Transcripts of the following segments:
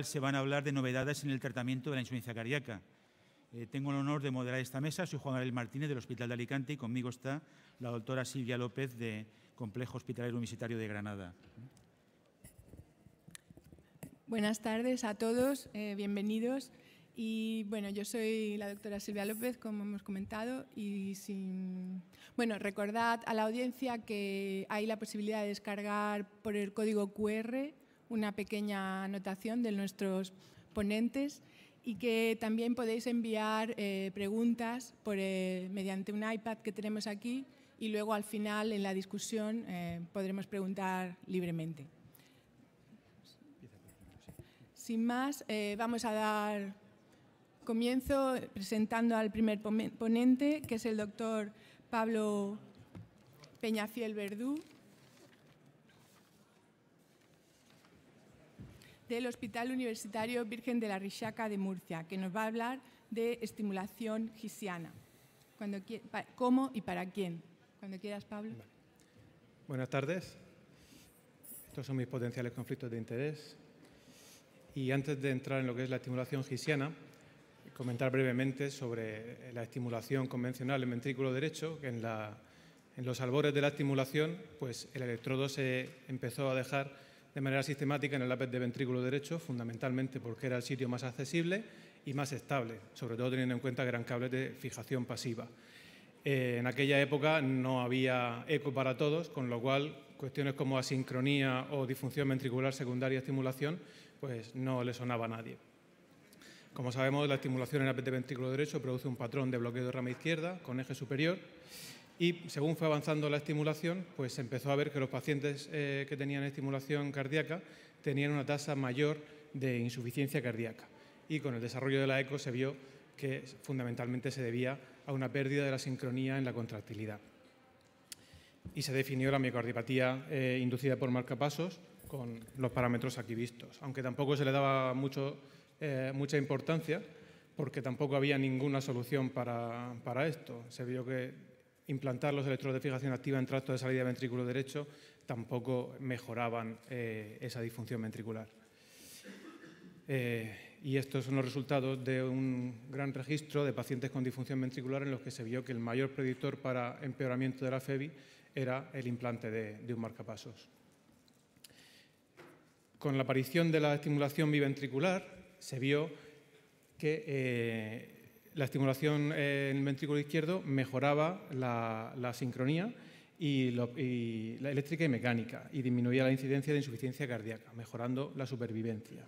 se van a hablar de novedades en el tratamiento de la insuficiencia cardíaca. Tengo el honor de moderar esta mesa. Soy Juan Gabriel Martínez, del Hospital de Alicante, y conmigo está la doctora Silvia López, de Complejo Hospitalario Universitario de Granada. Buenas tardes a todos, bienvenidos. Y bueno, yo soy la doctora Silvia López, como hemos comentado, y recordad a la audiencia que hay la posibilidad de descargar por el código QR una pequeña anotación de nuestros ponentes y que también podéis enviar preguntas mediante un iPad que tenemos aquí, y luego al final en la discusión podremos preguntar libremente. Sin más, vamos a dar comienzo presentando al primer ponente, que es el doctor Pablo Peñafiel Verdú, del Hospital Universitario Virgen de la Rixaca de Murcia, que nos va a hablar de estimulación gisiana. ¿Cómo y para quién? Cuando quieras, Pablo. Vale. Buenas tardes. Estos son mis potenciales conflictos de interés. Y antes de entrar en lo que es la estimulación gisiana, comentar brevemente sobre la estimulación convencional en ventrículo derecho, que en los albores de la estimulación, pues el electrodo se empezó a dejar de manera sistemática en el lápiz de ventrículo derecho, fundamentalmente porque era el sitio más accesible y más estable, sobre todo teniendo en cuenta que eran cables de fijación pasiva. En aquella época no había eco para todos, con lo cual cuestiones como asincronía o disfunción ventricular secundaria estimulación pues no le sonaba a nadie. Como sabemos, la estimulación en el lápiz de ventrículo derecho produce un patrón de bloqueo de rama izquierda con eje superior, y según fue avanzando la estimulación, pues se empezó a ver que los pacientes que tenían estimulación cardíaca tenían una tasa mayor de insuficiencia cardíaca, y con el desarrollo de la eco se vio que fundamentalmente se debía a una pérdida de la sincronía en la contractilidad. Y se definió la miocardiopatía inducida por marcapasos con los parámetros aquí vistos, aunque tampoco se le daba mucha importancia, porque tampoco había ninguna solución para esto. Se vio que implantar los electrodos de fijación activa en tracto de salida de ventrículo derecho tampoco mejoraban esa disfunción ventricular. Y estos son los resultados de un gran registro de pacientes con disfunción ventricular, en los que se vio que el mayor predictor para empeoramiento de la FEBI era el implante de un marcapasos. Con la aparición de la estimulación biventricular se vio que la estimulación en el ventrículo izquierdo mejoraba la sincronía y la eléctrica y mecánica, y disminuía la incidencia de insuficiencia cardíaca, mejorando la supervivencia.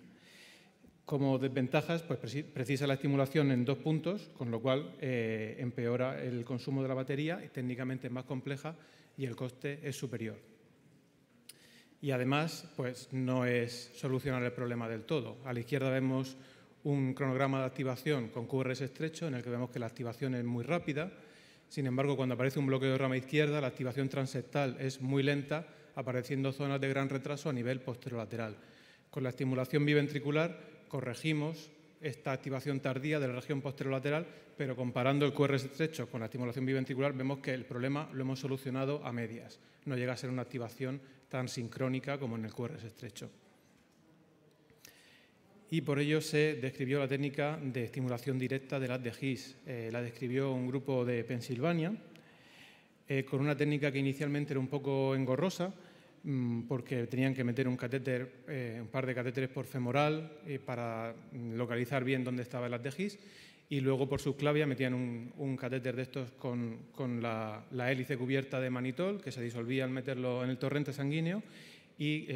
Como desventajas, pues precisa la estimulación en 2 puntos, con lo cual empeora el consumo de la batería, y técnicamente es más compleja y el coste es superior. Y además, pues no es solucionar el problema del todo. A la izquierda vemos un cronograma de activación con QRS estrecho, en el que vemos que la activación es muy rápida. Sin embargo, cuando aparece un bloqueo de rama izquierda, la activación transeptal es muy lenta, apareciendo zonas de gran retraso a nivel posterolateral. Con la estimulación biventricular corregimos esta activación tardía de la región posterolateral, pero comparando el QRS estrecho con la estimulación biventricular vemos que el problema lo hemos solucionado a medias. No llega a ser una activación tan sincrónica como en el QRS estrecho. Y por ello se describió la técnica de estimulación directa del haz de His. La describió un grupo de Pensilvania, con una técnica que inicialmente era un poco engorrosa, porque tenían que meter un catéter, un par de catéteres por femoral para localizar bien dónde estaba el haz de His, y luego por subclavia metían un catéter de estos con la hélice cubierta de manitol, que se disolvía al meterlo en el torrente sanguíneo, y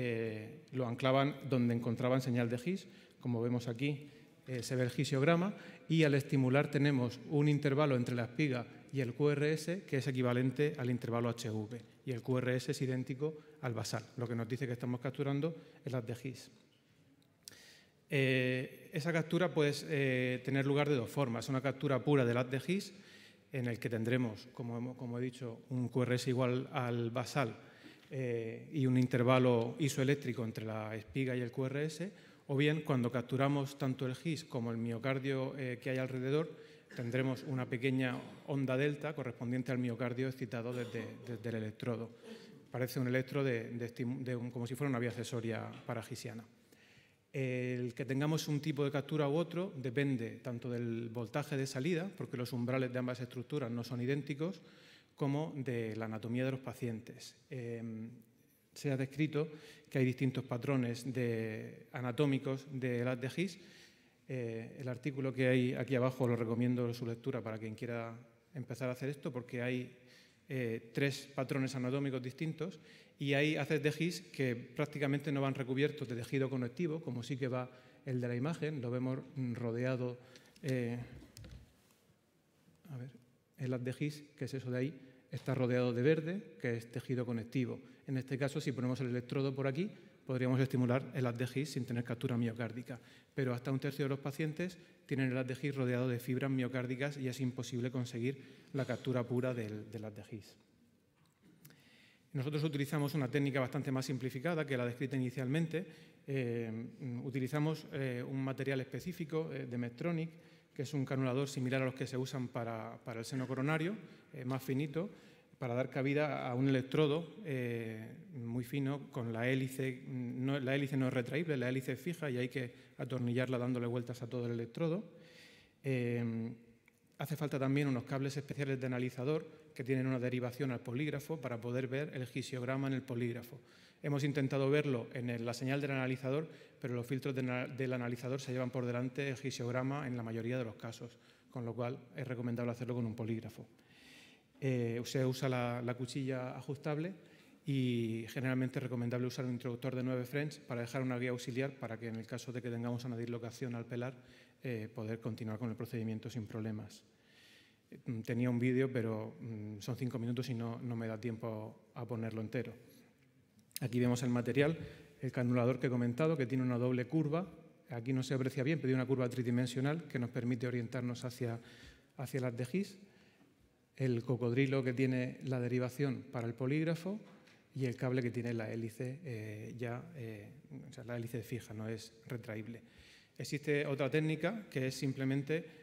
lo anclaban donde encontraban señal de His. Como vemos aquí, se ve el gisiograma, y al estimular tenemos un intervalo entre la espiga y el QRS que es equivalente al intervalo HV, y el QRS es idéntico al basal, lo que nos dice que estamos capturando el haz de His. Esa captura puede tener lugar de 2 formas: una captura pura del haz de His, en el que tendremos, como he dicho, un QRS igual al basal y un intervalo isoeléctrico entre la espiga y el QRS, o bien cuando capturamos tanto el His como el miocardio que hay alrededor, tendremos una pequeña onda delta correspondiente al miocardio excitado desde el electrodo. Parece un electro como si fuera una vía accesoria paragisiana. El que tengamos un tipo de captura u otro depende tanto del voltaje de salida, porque los umbrales de ambas estructuras no son idénticos, como de la anatomía de los pacientes. Se ha descrito que hay distintos patrones anatómicos de las de His. El artículo que hay aquí abajo lo recomiendo su lectura para quien quiera empezar a hacer esto, porque hay 3 patrones anatómicos distintos y hay haces de His que prácticamente no van recubiertos de tejido conectivo, como sí que va el de la imagen. Lo vemos rodeado, el haz de His, que es eso de ahí, está rodeado de verde, que es tejido conectivo. En este caso, si ponemos el electrodo por aquí, podríamos estimular el haz de His sin tener captura miocárdica. Pero hasta 1/3 de los pacientes tienen el haz de His rodeado de fibras miocárdicas y es imposible conseguir la captura pura del haz de His. Nosotros utilizamos una técnica bastante más simplificada que la descrita inicialmente. Utilizamos un material específico de Medtronic, que es un canulador similar a los que se usan para el seno coronario, más finito, para dar cabida a un electrodo muy fino con la hélice. La hélice no es retraíble, la hélice es fija y hay que atornillarla dándole vueltas a todo el electrodo. Hace falta también unos cables especiales de analizador que tienen una derivación al polígrafo para poder ver el gisiograma en el polígrafo. Hemos intentado verlo en la señal del analizador, pero los filtros del analizador se llevan por delante el gisiograma en la mayoría de los casos, con lo cual es recomendable hacerlo con un polígrafo. Se usa la cuchilla ajustable y generalmente es recomendable usar un introductor de 9 French para dejar una guía auxiliar para que en el caso de que tengamos una dislocación al pelar poder continuar con el procedimiento sin problemas. Tenía un vídeo, pero son 5 minutos y no me da tiempo a ponerlo entero. Aquí vemos el material, el canulador que he comentado, que tiene una doble curva. Aquí no se aprecia bien, pero tiene una curva tridimensional que nos permite orientarnos hacia las de His. El cocodrilo que tiene la derivación para el polígrafo y el cable que tiene la hélice o sea, la hélice fija, no es retraíble. Existe otra técnica que es simplemente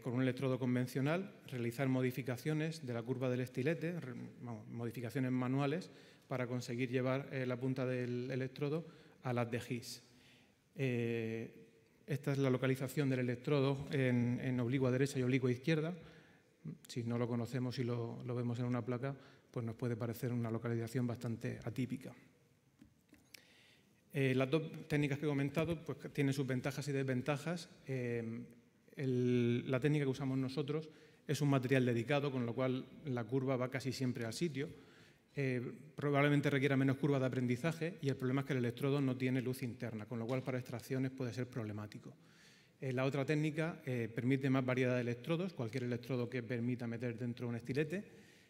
con un electrodo convencional realizar modificaciones de la curva del estilete, modificaciones manuales para conseguir llevar la punta del electrodo a las de His. Esta es la localización del electrodo en oblicua derecha y oblicua izquierda. Si no lo conocemos y lo vemos en una placa, pues nos puede parecer una localización bastante atípica. Las 2 técnicas que he comentado pues, tienen sus ventajas y desventajas. La técnica que usamos nosotros es un material dedicado, con lo cual la curva va casi siempre al sitio. Probablemente requiera menos curva de aprendizaje y el problema es que el electrodo no tiene luz interna, con lo cual para extracciones puede ser problemático. La otra técnica permite más variedad de electrodos, cualquier electrodo que permita meter dentro un estilete,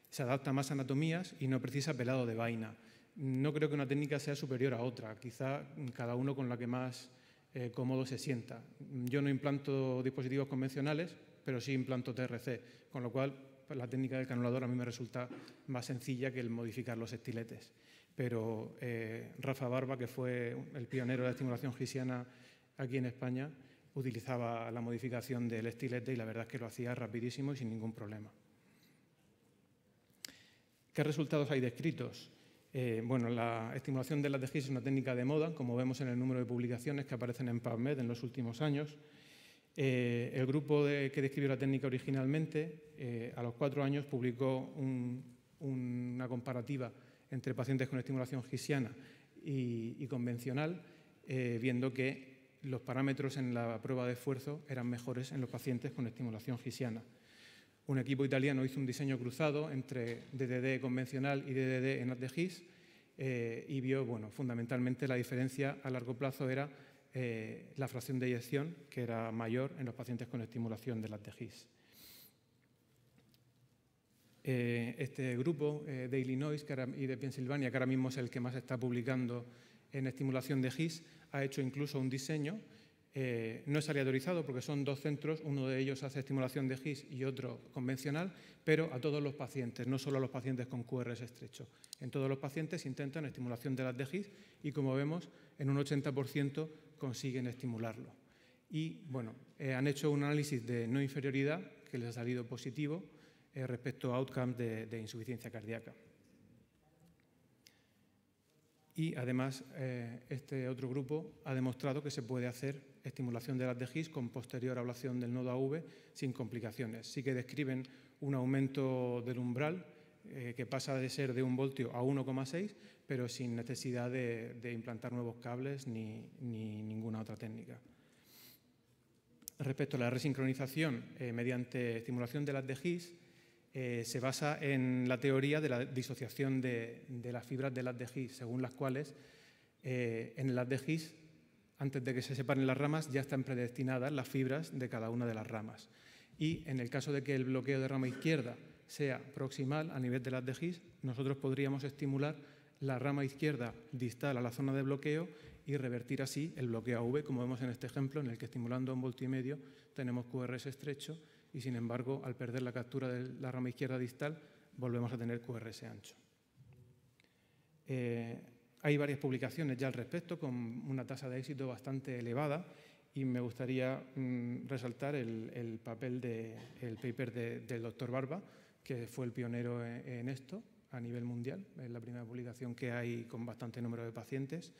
se adapta a más anatomías y no precisa pelado de vaina. No creo que una técnica sea superior a otra, quizá cada uno con la que más cómodo se sienta. Yo no implanto dispositivos convencionales, pero sí implanto TRC, con lo cual pues, la técnica del canulador a mí me resulta más sencilla que el modificar los estiletes. Pero Rafa Barba, que fue el pionero de la estimulación hisiana aquí en España, utilizaba la modificación del estilete y la verdad es que lo hacía rapidísimo y sin ningún problema. ¿Qué resultados hay descritos? Bueno, la estimulación de las de His es una técnica de moda, como vemos en el número de publicaciones que aparecen en PubMed en los últimos años. El grupo que describió la técnica originalmente, a los 4 años publicó una comparativa entre pacientes con estimulación hisiana y convencional, viendo que los parámetros en la prueba de esfuerzo eran mejores en los pacientes con estimulación hisiana. Un equipo italiano hizo un diseño cruzado entre DDD convencional y DDD en haz de His y vio, bueno, fundamentalmente la diferencia a largo plazo era la fracción de eyección, que era mayor en los pacientes con estimulación del haz de His. Este grupo de Illinois y de Pensilvania, que ahora mismo es el que más está publicando en estimulación de His, ha hecho incluso un diseño. No es aleatorizado porque son 2 centros, uno de ellos hace estimulación de His y otro convencional, pero a todos los pacientes, no solo a los pacientes con QRS estrecho. En todos los pacientes intentan estimulación de las de His y, como vemos, en un 80% consiguen estimularlo. Y, bueno, han hecho un análisis de no inferioridad que les ha salido positivo respecto a outcomes de insuficiencia cardíaca. Y además, este otro grupo ha demostrado que se puede hacer estimulación de las de His con posterior ablación del nodo AV sin complicaciones. Sí que describen un aumento del umbral que pasa de ser de 1 voltio a 1,6, pero sin necesidad de implantar nuevos cables ni ninguna otra técnica. Respecto a la resincronización mediante estimulación de las de His, se basa en la teoría de la disociación de las fibras de las de His, según las cuales en las de His, antes de que se separen las ramas, ya están predestinadas las fibras de cada una de las ramas. Y en el caso de que el bloqueo de rama izquierda sea proximal a nivel de las de His, nosotros podríamos estimular la rama izquierda distal a la zona de bloqueo y revertir así el bloqueo AV, como vemos en este ejemplo, en el que estimulando 1,5 voltios tenemos QRS estrecho y, sin embargo, al perder la captura de la rama izquierda distal, volvemos a tener QRS ancho. Hay varias publicaciones ya al respecto, con una tasa de éxito bastante elevada, y me gustaría resaltar el papel del paper del doctor Barba, que fue el pionero en esto a nivel mundial. Es la primera publicación que hay con bastante número de pacientes.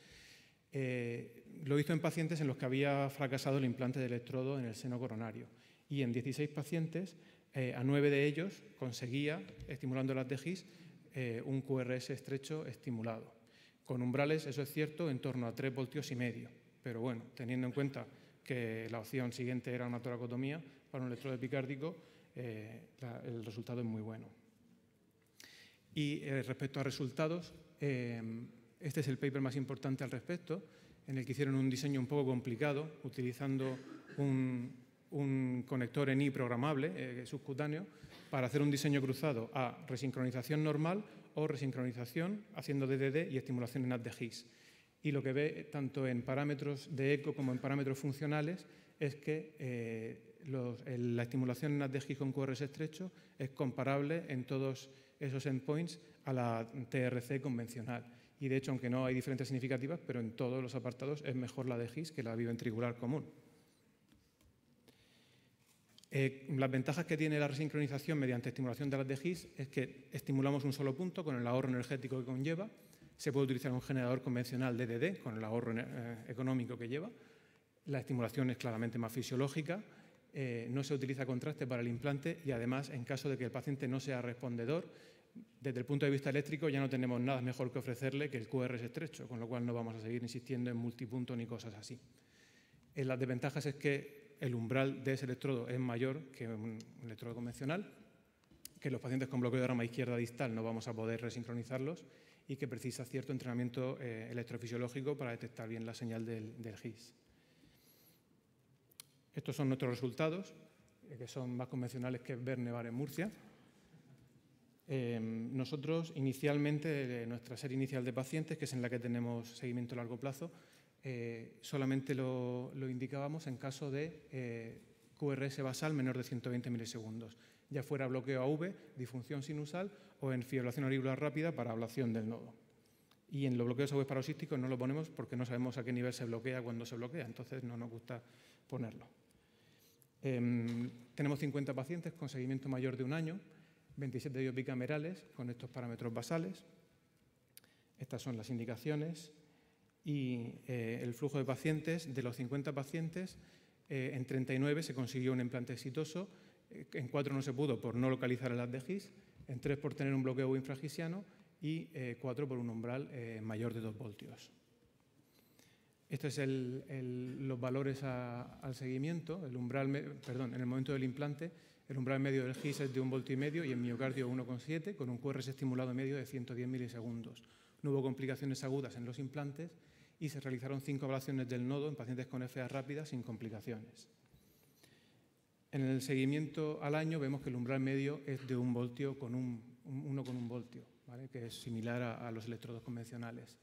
Lo hizo en pacientes en los que había fracasado el implante de electrodo en el seno coronario. Y en 16 pacientes, a 9 de ellos conseguía, estimulando las de His, un QRS estrecho estimulado. Con umbrales, eso es cierto, en torno a 3,5 voltios. Pero bueno, teniendo en cuenta que la opción siguiente era una toracotomía para un electrodo epicárdico, el resultado es muy bueno. Y respecto a resultados, este es el paper más importante al respecto, en el que hicieron un diseño un poco complicado, utilizando un conector ENI programable subcutáneo para hacer un diseño cruzado a resincronización normal o resincronización haciendo DDD y estimulación en de His. Y lo que ve tanto en parámetros de eco como en parámetros funcionales es que la estimulación en de His con QRS estrecho es comparable en todos esos endpoints a la TRC convencional. Y de hecho, aunque no hay diferencias significativas, pero en todos los apartados es mejor la de His que la biventricular común. Las ventajas que tiene la resincronización mediante estimulación de las de His es que estimulamos un solo punto con el ahorro energético que conlleva. Se puede utilizar un generador convencional DDD con el ahorro económico que lleva. La estimulación es claramente más fisiológica. No se utiliza contraste para el implante y además, en caso de que el paciente no sea respondedor, desde el punto de vista eléctrico ya no tenemos nada mejor que ofrecerle que el QRS estrecho, con lo cual no vamos a seguir insistiendo en multipunto ni cosas así. Las desventajas es que el umbral de ese electrodo es mayor que un electrodo convencional, que los pacientes con bloqueo de rama izquierda distal no vamos a poder resincronizarlos y que precisa cierto entrenamiento electrofisiológico para detectar bien la señal del His. Estos son nuestros resultados, que son más convencionales que Bernevar en Murcia. Nosotros, inicialmente, nuestra serie inicial de pacientes, que es en la que tenemos seguimiento a largo plazo, solamente lo indicábamos en caso de QRS basal menor de 120 milisegundos, ya fuera bloqueo AV, disfunción sinusal o en fibrilación auricular rápida para ablación del nodo. Y en los bloqueos AV paroxísticos no lo ponemos porque no sabemos a qué nivel se bloquea cuando se bloquea, entonces no nos gusta ponerlo. Tenemos 50 pacientes con seguimiento mayor de un año, 27 de ellos bicamerales con estos parámetros basales. Estas son las indicaciones. Y el flujo de pacientes, de los 50 pacientes, en 39 se consiguió un implante exitoso, en 4 no se pudo por no localizar el de His, en 3 por tener un bloqueo infragisiano y 4 por un umbral mayor de 2 voltios. Estos son los valores al seguimiento. El umbral, en el momento del implante, el umbral medio del His es de 1,5 voltios y en miocardio 1,7 con un QRS estimulado medio de 110 milisegundos. No hubo complicaciones agudas en los implantes y se realizaron 5 ablaciones del nodo en pacientes con FA rápida sin complicaciones. En el seguimiento al año vemos que el umbral medio es de 1 voltio con 1,1 voltio, ¿vale? Que es similar a los electrodos convencionales.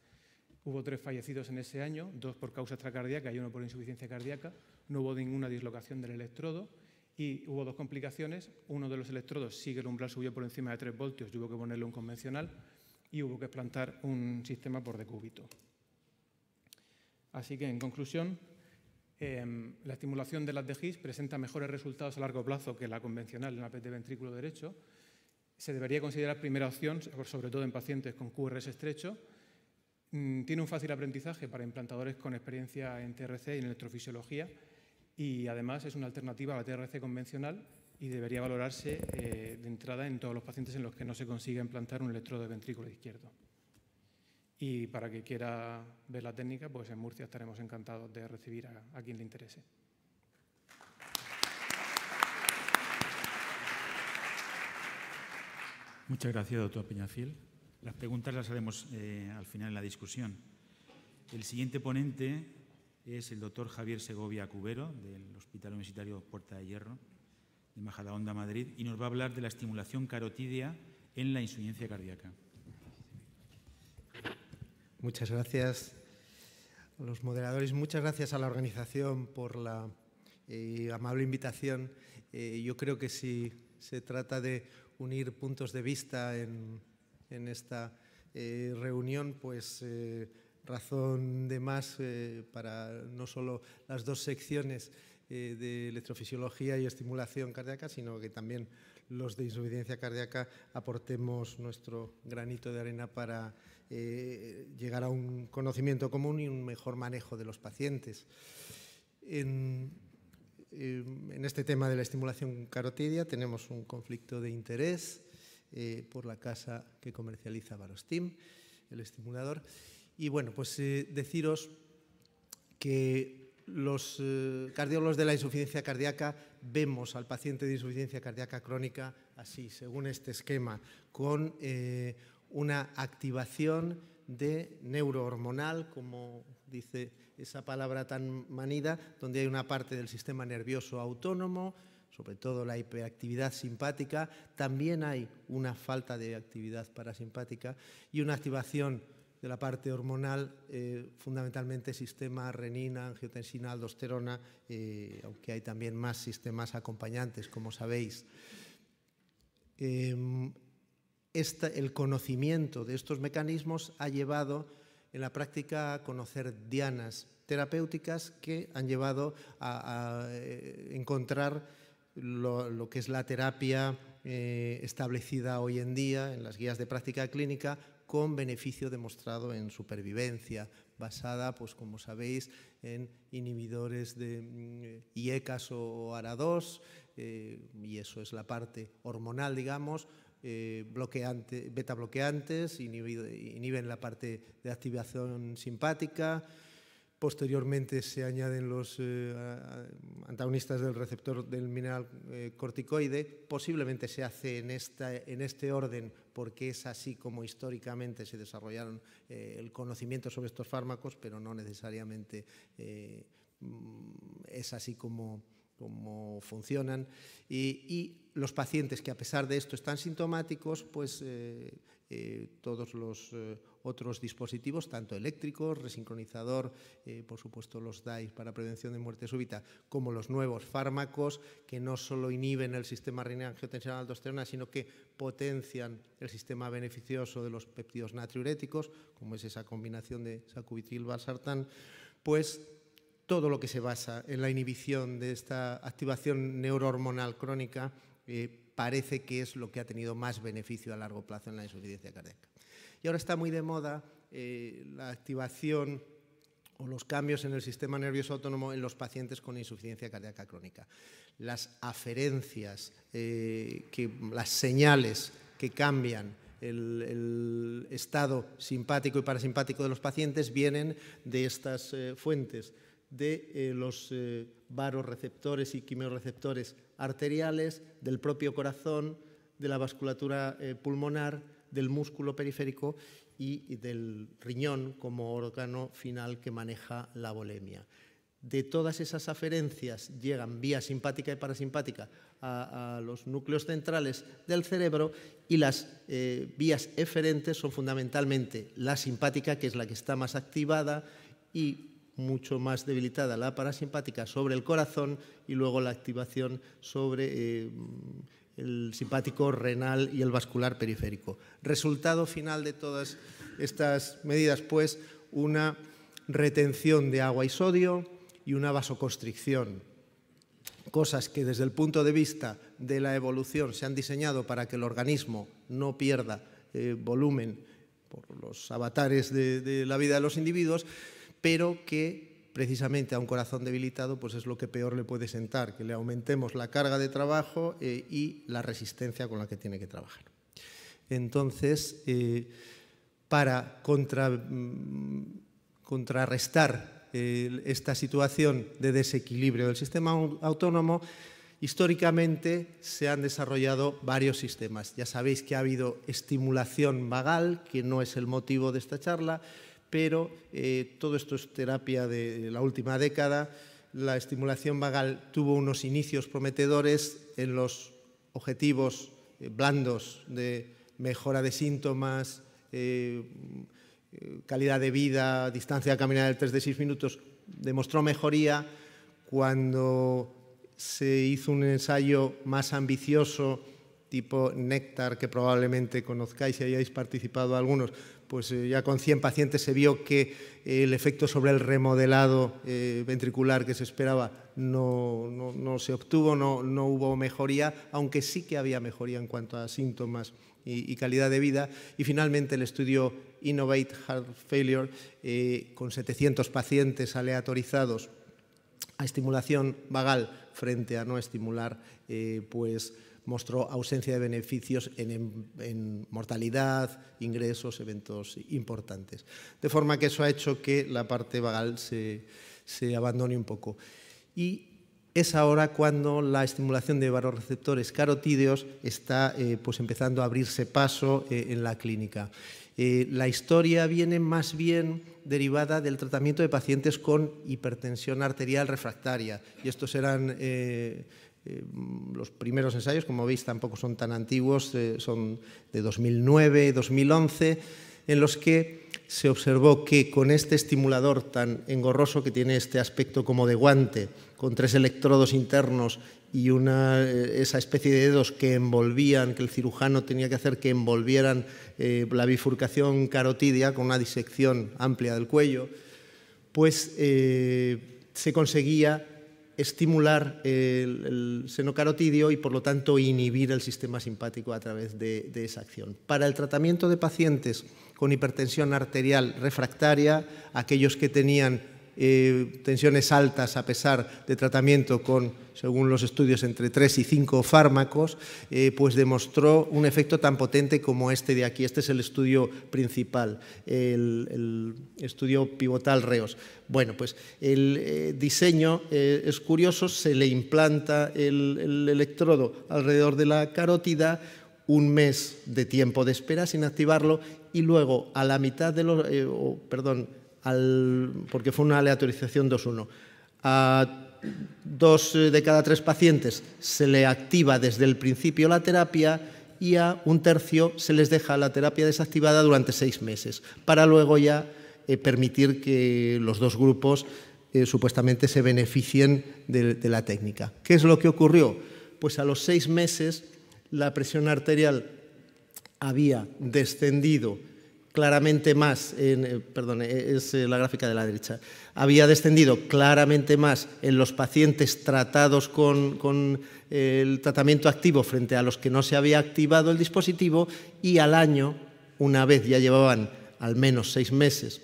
Hubo 3 fallecidos en ese año, 2 por causa extracardíaca y 1 por insuficiencia cardíaca. No hubo ninguna dislocación del electrodo y hubo 2 complicaciones. Uno de los electrodos sí que el umbral subió por encima de 3 voltios y hubo que ponerle un convencional y hubo que plantar un sistema por decúbito. Así que, en conclusión, la estimulación de las de His presenta mejores resultados a largo plazo que la convencional en la PET de ventrículo derecho. Se debería considerar primera opción, sobre todo en pacientes con QRS estrecho. Tiene un fácil aprendizaje para implantadores con experiencia en TRC y en electrofisiología y además es una alternativa a la TRC convencional y debería valorarse de entrada en todos los pacientes en los que no se consiga implantar un electrodo de ventrículo izquierdo. Y para quien quiera ver la técnica, pues en Murcia estaremos encantados de recibir a quien le interese. Muchas gracias, doctor Peñafiel. Las preguntas las haremos al final en la discusión. El siguiente ponente es el doctor Javier Segovia Cubero, del Hospital Universitario Puerta de Hierro, de Majadahonda, Madrid, y nos va a hablar de la estimulación carotídea en la insuficiencia cardíaca. Muchas gracias a los moderadores. Muchas gracias a la organización por la amable invitación. Yo creo que si se trata de unir puntos de vista en esta reunión, pues razón de más para no solo las dos secciones de electrofisiología y estimulación cardíaca, sino que también los de insuficiencia cardíaca aportemos nuestro granito de arena para llegar a un conocimiento común y un mejor manejo de los pacientes. En este tema de la estimulación carotídea tenemos un conflicto de interés por la casa que comercializa Barostim, el estimulador. Y bueno, pues deciros que los cardiólogos de la insuficiencia cardíaca vemos al paciente de insuficiencia cardíaca crónica así, según este esquema, con una activación de neurohormonal, como dice esa palabra tan manida, donde hay una parte del sistema nervioso autónomo, sobre todo la hiperactividad simpática, también hay una falta de actividad parasimpática y una activación de la parte hormonal, fundamentalmente sistema renina, angiotensina, aldosterona, aunque hay también más sistemas acompañantes, como sabéis. El conocimiento de estos mecanismos ha llevado en la práctica a conocer dianas terapéuticas que han llevado a encontrar lo que es la terapia establecida hoy en día en las guías de práctica clínica con beneficio demostrado en supervivencia, basada, pues como sabéis, en inhibidores de IECAS o ARA2, y eso es la parte hormonal, digamos, beta bloqueantes, inhiben la parte de activación simpática. Posteriormente se añaden los antagonistas del receptor del mineral corticoide. Posiblemente se hace en este orden porque es así como históricamente se desarrollaron el conocimiento sobre estos fármacos, pero no necesariamente es así como funcionan. Y los pacientes que a pesar de esto están sintomáticos, pues todos los otros dispositivos, tanto eléctricos, resincronizador, por supuesto los DAIs para prevención de muerte súbita, como los nuevos fármacos que no solo inhiben el sistema renina-angiotensina aldosterona, sino que potencian el sistema beneficioso de los péptidos natriuréticos, como es esa combinación de sacubitril-valsartán, pues todo lo que se basa en la inhibición de esta activación neurohormonal crónica parece que es lo que ha tenido más beneficio a largo plazo en la insuficiencia cardíaca. Y ahora está muy de moda la activación o los cambios en el sistema nervioso autónomo en los pacientes con insuficiencia cardíaca crónica. Las aferencias, las señales que cambian el estado simpático y parasimpático de los pacientes vienen de estas fuentes, de los varoreceptores y quimiorreceptores arteriales, del propio corazón, de la vasculatura pulmonar, del músculo periférico y del riñón como órgano final que maneja la volemia. De todas esas aferencias llegan vía simpática y parasimpática a los núcleos centrales del cerebro y las vías eferentes son fundamentalmente la simpática, que es la que está más activada, y mucho más debilitada la parasimpática sobre el corazón, y luego la activación sobre el simpático renal y el vascular periférico. Resultado final de todas estas medidas, pues, una retención de agua y sodio y una vasoconstricción, cosas que desde el punto de vista de la evolución se han diseñado para que el organismo no pierda volumen los avatares de la vida de los individuos, pero que precisamente a un corazón debilitado pues es lo que peor le puede sentar, que le aumentemos la carga de trabajo y la resistencia con la que tiene que trabajar. Entonces, para contrarrestar esta situación de desequilibrio del sistema autónomo, históricamente se han desarrollado varios sistemas. Ya sabéis que ha habido estimulación vagal, que no es el motivo de esta charla, pero todo esto es terapia de la última década. La estimulación vagal tuvo unos inicios prometedores en los objetivos blandos de mejora de síntomas, calidad de vida, distancia de caminar del 3 de 6 minutos, demostró mejoría. Cuando se hizo un ensayo más ambicioso, tipo Néctar, que probablemente conozcáis y hayáis participado algunos, pues ya con 100 pacientes se vio que el efecto sobre el remodelado ventricular que se esperaba no se obtuvo, no hubo mejoría, aunque sí que había mejoría en cuanto a síntomas y calidad de vida. Y finalmente el estudio Innovate Heart Failure, con 700 pacientes aleatorizados a estimulación vagal frente a no estimular, pues mostró ausencia de beneficios en mortalidad, ingresos, eventos importantes. De forma que eso ha hecho que la parte vagal se abandone un poco. Y es ahora cuando la estimulación de vasoreceptores carotídeos está pues empezando a abrirse paso en la clínica. La historia viene más bien derivada del tratamiento de pacientes con hipertensión arterial refractaria. Y estos eran los primeros ensayos, como veis tampoco son tan antiguos, son de 2009, 2011, en los que se observó que con este estimulador tan engorroso, que tiene este aspecto como de guante, con 3 electrodos internos y esa especie de dedos que envolvían, que el cirujano tenía que hacer que envolvieran la bifurcación carotídea con una disección amplia del cuello, pues se conseguía estimular el seno carotídeo y, por lo tanto, inhibir el sistema simpático a través de esa acción. Para el tratamiento de pacientes con hipertensión arterial refractaria, aquellos que tenían tensiones altas a pesar de tratamiento con, según los estudios, entre 3 y 5 fármacos, pues demostró un efecto tan potente como este de aquí. Este es el estudio principal, el estudio pivotal REOS. Bueno, pues el diseño es curioso, se le implanta el electrodo alrededor de la carótida, un mes de tiempo de espera sin activarlo y luego a la mitad de los, porque fue una aleatorización 2-1, a 2 de cada 3 pacientes se le activa desde el principio la terapia y a un tercio se les deja la terapia desactivada durante 6 meses, para luego ya permitir que los 2 grupos supuestamente se beneficien de la técnica. ¿Qué es lo que ocurrió? Pues a los 6 meses la presión arterial había descendido claramente más, es la gráfica de la derecha, había descendido claramente más en los pacientes tratados con el tratamiento activo frente a los que no se había activado el dispositivo, y al año, una vez ya llevaban al menos 6 meses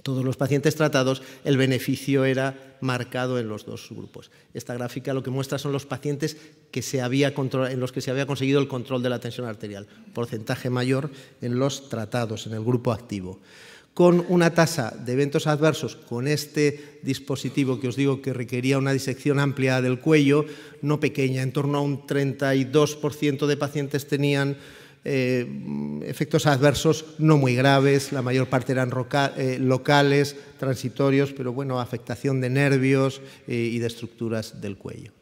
todos los pacientes tratados, el beneficio era marcado en los 2 grupos. Esta gráfica lo que muestra son los pacientes en los que se había conseguido el control de la tensión arterial, porcentaje mayor en los tratados, en el grupo activo. Con una tasa de eventos adversos, con este dispositivo que os digo que requería una disección amplia del cuello, no pequeña, en torno a un 32% de pacientes tenían efectos adversos no muy graves, la mayor parte eran locales, transitorios, pero bueno, afectación de nervios y de estructuras del cuello.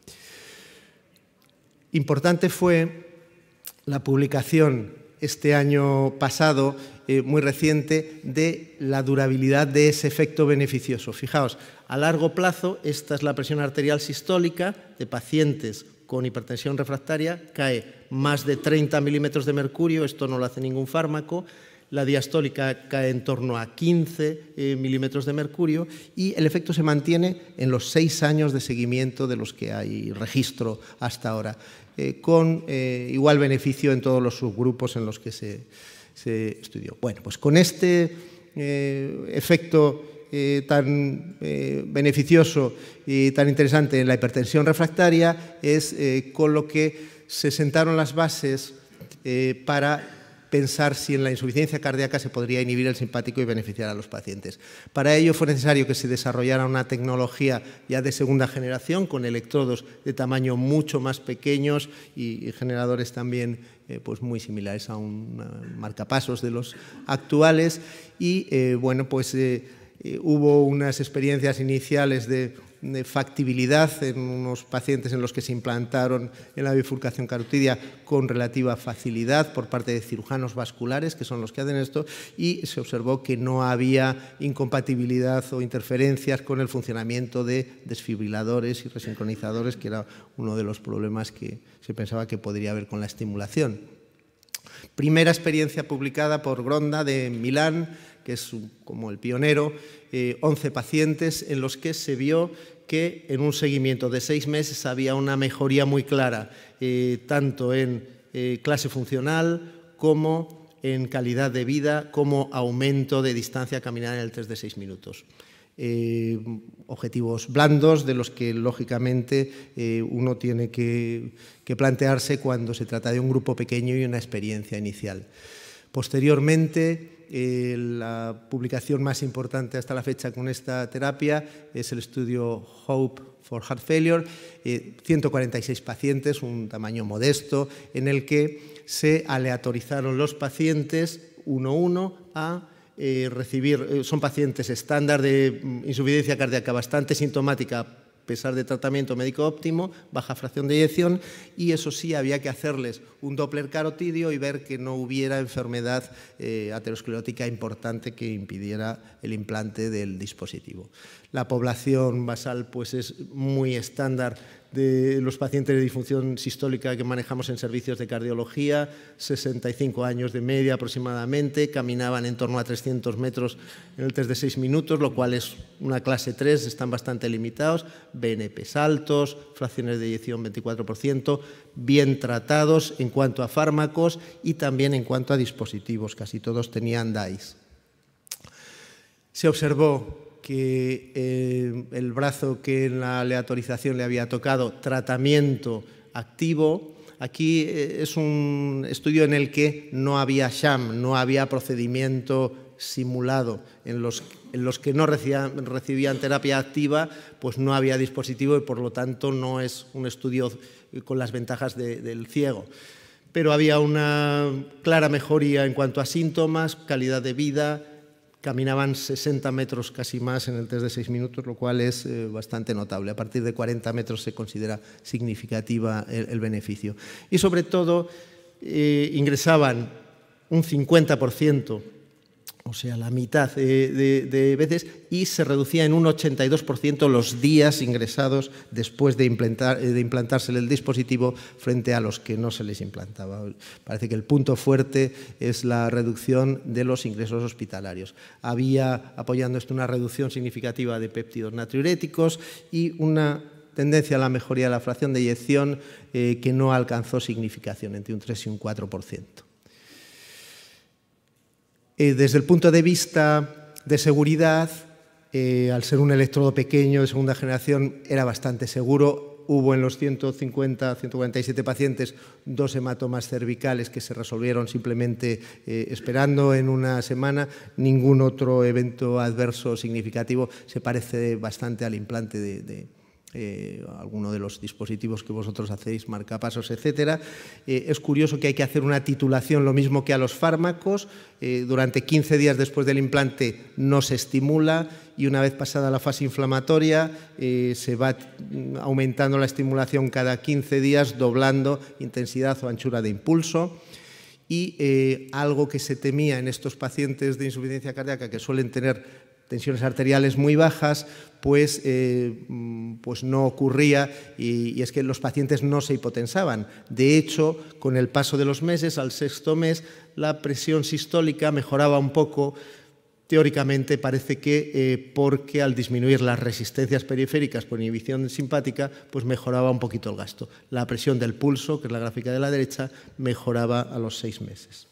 Importante fue la publicación este año pasado, muy reciente, de la durabilidad de ese efecto beneficioso. Fijaos, a largo plazo, esta es la presión arterial sistólica de pacientes con hipertensión refractaria, cae más de 30 milímetros de mercurio, esto no lo hace ningún fármaco. la diastólica cae en torno a 15 milímetros de mercurio y el efecto se mantiene en los 6 años de seguimiento de los que hay registro hasta ahora, con igual beneficio en todos los subgrupos en los que se estudió. Bueno, pues con este efecto tan beneficioso y tan interesante en la hipertensión refractaria es con lo que se sentaron las bases para pensar si en la insuficiencia cardíaca se podría inhibir el simpático y beneficiar a los pacientes. Para ello fue necesario que se desarrollara una tecnología ya de segunda generación con electrodos de tamaño mucho más pequeños y generadores también pues muy similares a un marcapasos de los actuales y bueno, pues hubo unas experiencias iniciales de factibilidad en unos pacientes en los que se implantaron en la bifurcación carotidia con relativa facilidad por parte de cirujanos vasculares, que son los que hacen esto, y se observó que no había incompatibilidad o interferencias con el funcionamiento de desfibriladores y resincronizadores, que era uno de los problemas que se pensaba que podría haber con la estimulación. Primera experiencia publicada por Gronda de Milán, que es como el pionero, 11 pacientes en los que se vio que en un seguimiento de 6 meses había una mejoría muy clara, tanto en clase funcional como en calidad de vida, como aumento de distancia caminada en el test de 6 minutos. Objetivos blandos de los que lógicamente uno tiene que plantearse cuando se trata de un grupo pequeño y una experiencia inicial. Posteriormente, la publicación más importante hasta la fecha con esta terapia es el estudio Hope for Heart Failure, 146 pacientes, un tamaño modesto, en el que se aleatorizaron los pacientes uno a uno a recibir, son pacientes estándar de insuficiencia cardíaca bastante sintomática a pesar de tratamiento médico óptimo, baja fracción de eyección, y eso sí, había que hacerles un Doppler carotidio y ver que no hubiera enfermedad aterosclerótica importante que impidiera el implante del dispositivo. La población basal pues, es muy estándar de los pacientes de disfunción sistólica que manejamos en servicios de cardiología, 65 años de media aproximadamente, caminaban en torno a 300 metros en el test de 6 minutos, lo cual es una clase 3, están bastante limitados, BNPs altos, fracciones de eyección 24%, bien tratados en cuanto a fármacos y también en cuanto a dispositivos, casi todos tenían DAIs. Se observó que el brazo que en la aleatorización le había tocado tratamiento activo, aquí es un estudio en el que no había sham, no había procedimiento simulado, en los que no recibían terapia activa, pues no había dispositivo y por lo tanto no es un estudio con las ventajas del ciego. Pero había una clara mejoría en cuanto a síntomas, calidad de vida. Caminaban 60 metros casi más en el test de 6 minutos, lo cual es bastante notable. A partir de 40 metros se considera significativa el beneficio. Y sobre todo ingresaban un 50%, o sea, la mitad de veces, y se reducía en un 82% los días ingresados después de implantarse el dispositivo frente a los que no se les implantaba. Parece que el punto fuerte es la reducción de los ingresos hospitalarios. Había, apoyando esto, una reducción significativa de péptidos natriuréticos y una tendencia a la mejoría de la fracción de eyección que no alcanzó significación, entre un 3 y un 4%. Desde el punto de vista de seguridad, al ser un electrodo pequeño de segunda generación, era bastante seguro. Hubo en los 147 pacientes 2 hematomas cervicales que se resolvieron simplemente esperando en una semana. Ningún otro evento adverso significativo. Se parece bastante al implante de alguno de los dispositivos que vosotros hacéis, marcapasos, etc. Es curioso que hay que hacer una titulación, lo mismo que a los fármacos. Durante 15 días después del implante no se estimula y una vez pasada la fase inflamatoria se va aumentando la estimulación cada 15 días, doblando intensidad o anchura de impulso. Y algo que se temía en estos pacientes de insuficiencia cardíaca que suelen tener tensiones arteriales muy bajas, pues no ocurría y es que los pacientes no se hipotensaban. De hecho, con el paso de los meses, al 6º mes, la presión sistólica mejoraba un poco. Teóricamente parece que porque al disminuir las resistencias periféricas por inhibición simpática, pues mejoraba un poquito el gasto. La presión del pulso, que es la gráfica de la derecha, mejoraba a los 6 meses.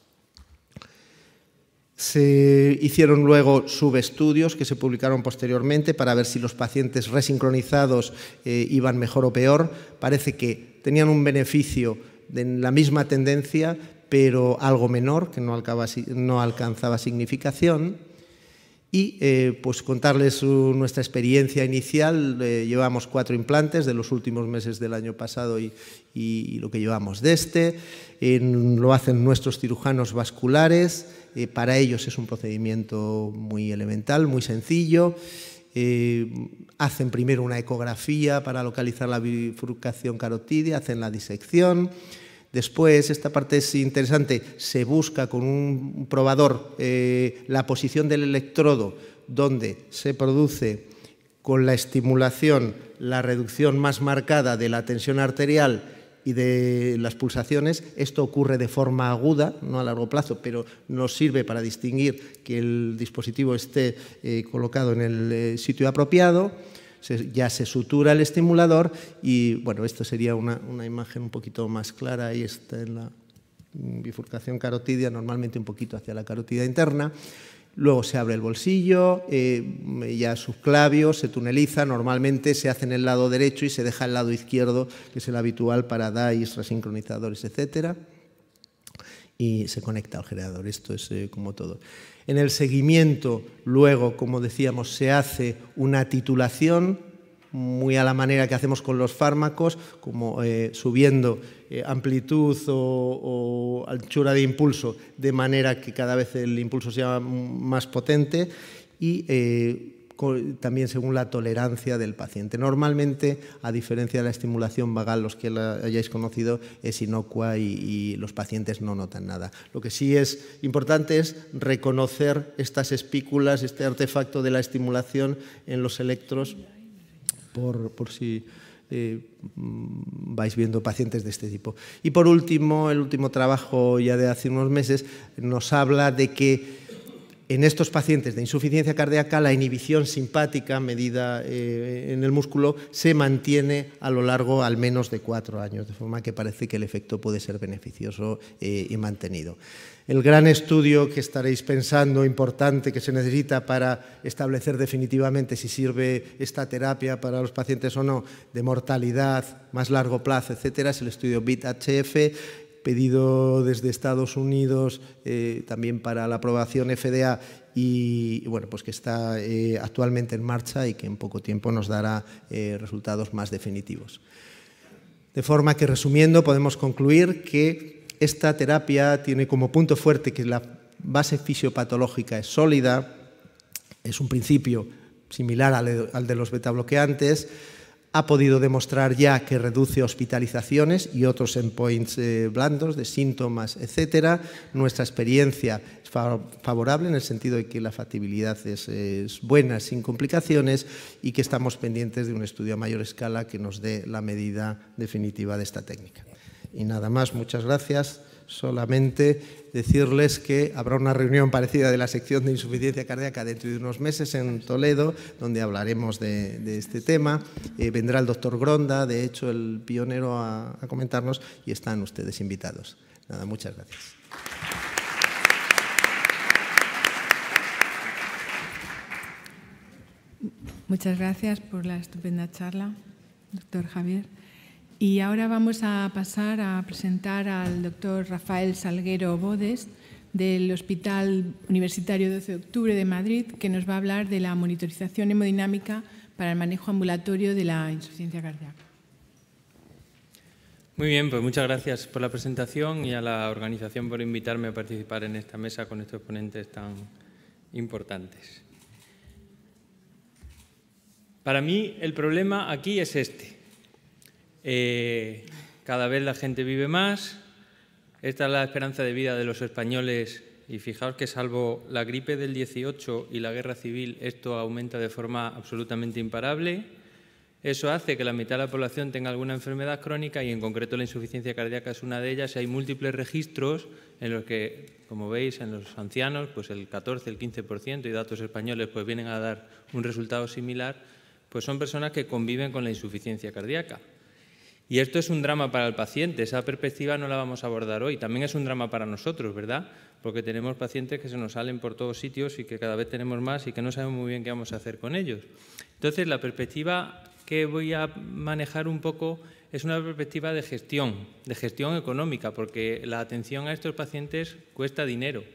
Se hicieron luego subestudios que se publicaron posteriormente para ver si los pacientes resincronizados iban mejor o peor. Parece que tenían un beneficio en la misma tendencia, pero algo menor, que no alcanzaba significación. Y pues contarles nuestra experiencia inicial. Llevamos 4 implantes de los últimos meses del año pasado y lo que llevamos de este. Lo hacen nuestros cirujanos vasculares. Para ellos es un procedimiento muy elemental, muy sencillo. Hacen primero una ecografía para localizar la bifurcación carotidia, hacen la disección. Después, esta parte es interesante, se busca con un probador la posición del electrodo donde se produce con la estimulación la reducción más marcada de la tensión arterial y de las pulsaciones. Esto ocurre de forma aguda, no a largo plazo, pero nos sirve para distinguir que el dispositivo esté colocado en el sitio apropiado. Ya se sutura el estimulador y, bueno, esto sería una imagen un poquito más clara. Ahí está en la bifurcación carotidia, normalmente un poquito hacia la carotidia interna. Luego se abre el bolsillo, ya subclavio, se tuneliza, normalmente se hace en el lado derecho y se deja el lado izquierdo, que es el habitual para DAIs, resincronizadores, etc. Y se conecta al generador. Esto es como todo. En el seguimiento, luego, como decíamos, se hace una titulación, muy a la manera que hacemos con los fármacos, como subiendo amplitud o anchura de impulso, de manera que cada vez el impulso sea más potente y también según la tolerancia del paciente. Normalmente, a diferencia de la estimulación vagal, los que la hayáis conocido, es inocua y los pacientes no notan nada. Lo que sí es importante es reconocer estas espículas, este artefacto de la estimulación en los electros, por si vais viendo pacientes de este tipo. Y por último, el último trabajo ya de hace unos meses nos habla de que en estos pacientes de insuficiencia cardíaca la inhibición simpática medida en el músculo se mantiene a lo largo al menos de 4 años, de forma que parece que el efecto puede ser beneficioso y mantenido. El gran estudio que estaréis pensando, importante, que se necesita para establecer definitivamente si sirve esta terapia para los pacientes o no, de mortalidad, más largo plazo, etcétera, es el estudio BEAT-HF, pedido desde Estados Unidos también para la aprobación FDA y bueno, pues que está actualmente en marcha y que en poco tiempo nos dará resultados más definitivos. De forma que, resumiendo, podemos concluir que esta terapia tiene como punto fuerte que la base fisiopatológica es sólida, es un principio similar al de los betabloqueantes, ha podido demostrar ya que reduce hospitalizaciones y otros endpoints blandos de síntomas, etc. Nuestra experiencia es favorable en el sentido de que la factibilidad es buena, sin complicaciones, y que estamos pendientes de un estudio a mayor escala que nos dé la medida definitiva de esta técnica. Y nada más, muchas gracias. Solamente decirles que habrá una reunión parecida de la sección de insuficiencia cardíaca dentro de unos meses en Toledo, donde hablaremos de este tema. Vendrá el doctor Gronda, de hecho, el pionero a comentarnos, y están ustedes invitados. Nada, muchas gracias. Muchas gracias por la estupenda charla, doctor Javier. Y ahora vamos a pasar a presentar al doctor Rafael Salguero Bodes, del Hospital Universitario 12 de Octubre de Madrid, que nos va a hablar de la monitorización hemodinámica para el manejo ambulatorio de la insuficiencia cardíaca. Muy bien, pues muchas gracias por la presentación y a la organización por invitarme a participar en esta mesa con estos ponentes tan importantes. Para mí el problema aquí es este. Cada vez la gente vive más, esta es la esperanza de vida de los españoles y fijaos que salvo la gripe del 18 y la guerra civil, esto aumenta de forma absolutamente imparable. Eso hace que la mitad de la población tenga alguna enfermedad crónica y en concreto la insuficiencia cardíaca es una de ellas. Hay múltiples registros en los que, como veis, en los ancianos, pues el 14, el 15%, y datos españoles pues vienen a dar un resultado similar, pues son personas que conviven con la insuficiencia cardíaca. Y esto es un drama para el paciente, esa perspectiva no la vamos a abordar hoy. También es un drama para nosotros, ¿verdad? Porque tenemos pacientes que se nos salen por todos sitios y que cada vez tenemos más y que no sabemos muy bien qué vamos a hacer con ellos. Entonces, la perspectiva que voy a manejar un poco es una perspectiva de gestión económica, porque la atención a estos pacientes cuesta dinero.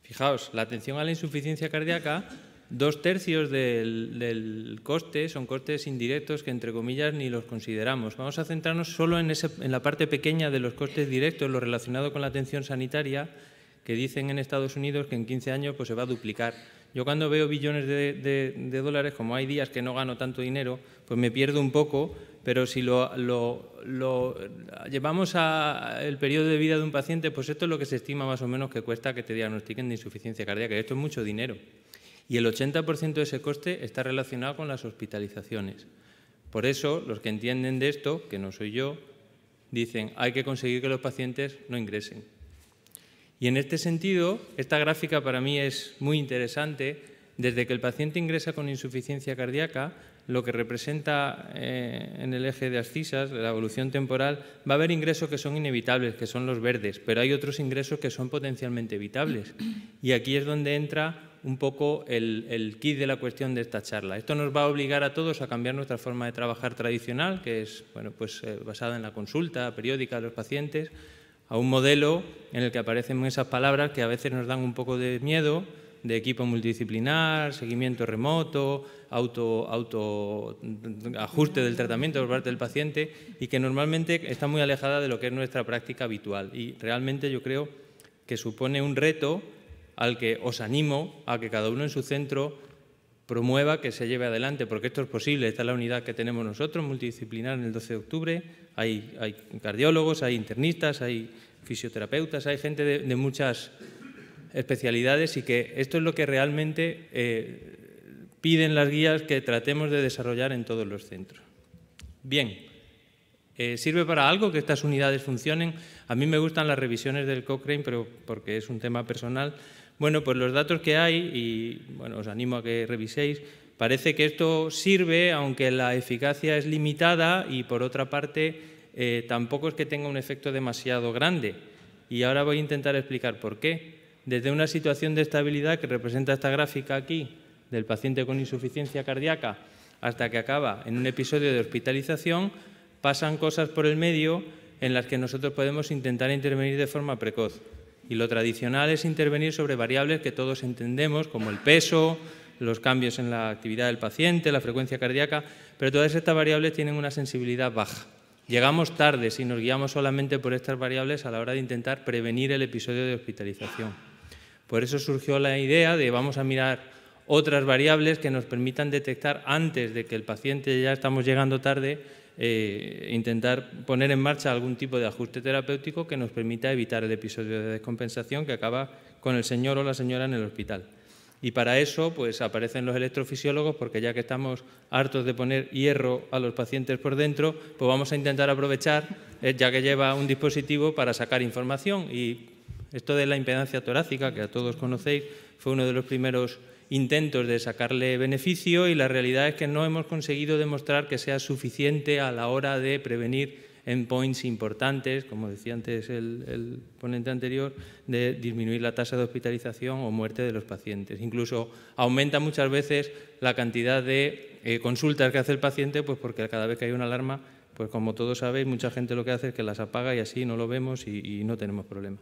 Fijaos, la atención a la insuficiencia cardíaca, 2/3 del coste son costes indirectos que, entre comillas, ni los consideramos. Vamos a centrarnos solo en la parte pequeña de los costes directos, lo relacionado con la atención sanitaria, que dicen en Estados Unidos que en 15 años pues, se va a duplicar. Yo cuando veo billones de dólares, como hay días que no gano tanto dinero, pues me pierdo un poco, pero si lo llevamos al periodo de vida de un paciente, pues esto es lo que se estima más o menos que cuesta que te diagnostiquen de insuficiencia cardíaca. Esto es mucho dinero. Y el 80% de ese coste está relacionado con las hospitalizaciones. Por eso, los que entienden de esto, que no soy yo, dicen hay que conseguir que los pacientes no ingresen. Y en este sentido, esta gráfica para mí es muy interesante. Desde que el paciente ingresa con insuficiencia cardíaca, lo que representa en el eje de abscisas, la evolución temporal, va a haber ingresos que son inevitables, que son los verdes, pero hay otros ingresos que son potencialmente evitables. Y aquí es donde entra un poco el kit de la cuestión de esta charla. Esto nos va a obligar a todos a cambiar nuestra forma de trabajar tradicional, que es basada en la consulta periódica de los pacientes, a un modelo en el que aparecen esas palabras que a veces nos dan un poco de miedo, de equipo multidisciplinar, seguimiento remoto, ajuste del tratamiento por parte del paciente, y que normalmente está muy alejada de lo que es nuestra práctica habitual. Y realmente yo creo que supone un reto al que os animo a que cada uno en su centro promueva que se lleve adelante, porque esto es posible. Esta es la unidad que tenemos nosotros, multidisciplinar, en el 12 de octubre. Hay cardiólogos, hay internistas, hay fisioterapeutas, hay gente de muchas especialidades, y que esto es lo que realmente piden las guías que tratemos de desarrollar en todos los centros. Bien, ¿sirve para algo que estas unidades funcionen? A mí me gustan las revisiones del Cochrane, pero porque es un tema personal. Bueno, pues los datos que hay, y bueno, os animo a que reviséis, parece que esto sirve, aunque la eficacia es limitada y, por otra parte, tampoco es que tenga un efecto demasiado grande. Y ahora voy a intentar explicar por qué. Desde una situación de estabilidad que representa esta gráfica aquí, del paciente con insuficiencia cardíaca, hasta que acaba en un episodio de hospitalización, pasan cosas por el medio en las que nosotros podemos intentar intervenir de forma precoz. Y lo tradicional es intervenir sobre variables que todos entendemos, como el peso, los cambios en la actividad del paciente, la frecuencia cardíaca, pero todas estas variables tienen una sensibilidad baja. Llegamos tarde si nos guiamos solamente por estas variables a la hora de intentar prevenir el episodio de hospitalización. Por eso surgió la idea de vamos a mirar otras variables que nos permitan detectar antes de que el paciente ya estamos llegando tarde, intentar poner en marcha algún tipo de ajuste terapéutico que nos permita evitar el episodio de descompensación que acaba con el señor o la señora en el hospital. Y para eso pues aparecen los electrofisiólogos, porque ya que estamos hartos de poner hierro a los pacientes por dentro, pues vamos a intentar aprovechar, ya que lleva un dispositivo, para sacar información. Y esto de la impedancia torácica, que a todos conocéis, fue uno de los primeros intentos de sacarle beneficio, y la realidad es que no hemos conseguido demostrar que sea suficiente a la hora de prevenir endpoints importantes, como decía antes el ponente anterior, de disminuir la tasa de hospitalización o muerte de los pacientes. Incluso aumenta muchas veces la cantidad de consultas que hace el paciente, pues porque cada vez que hay una alarma, pues como todos sabéis, mucha gente lo que hace es que las apaga y así no lo vemos y no tenemos problema.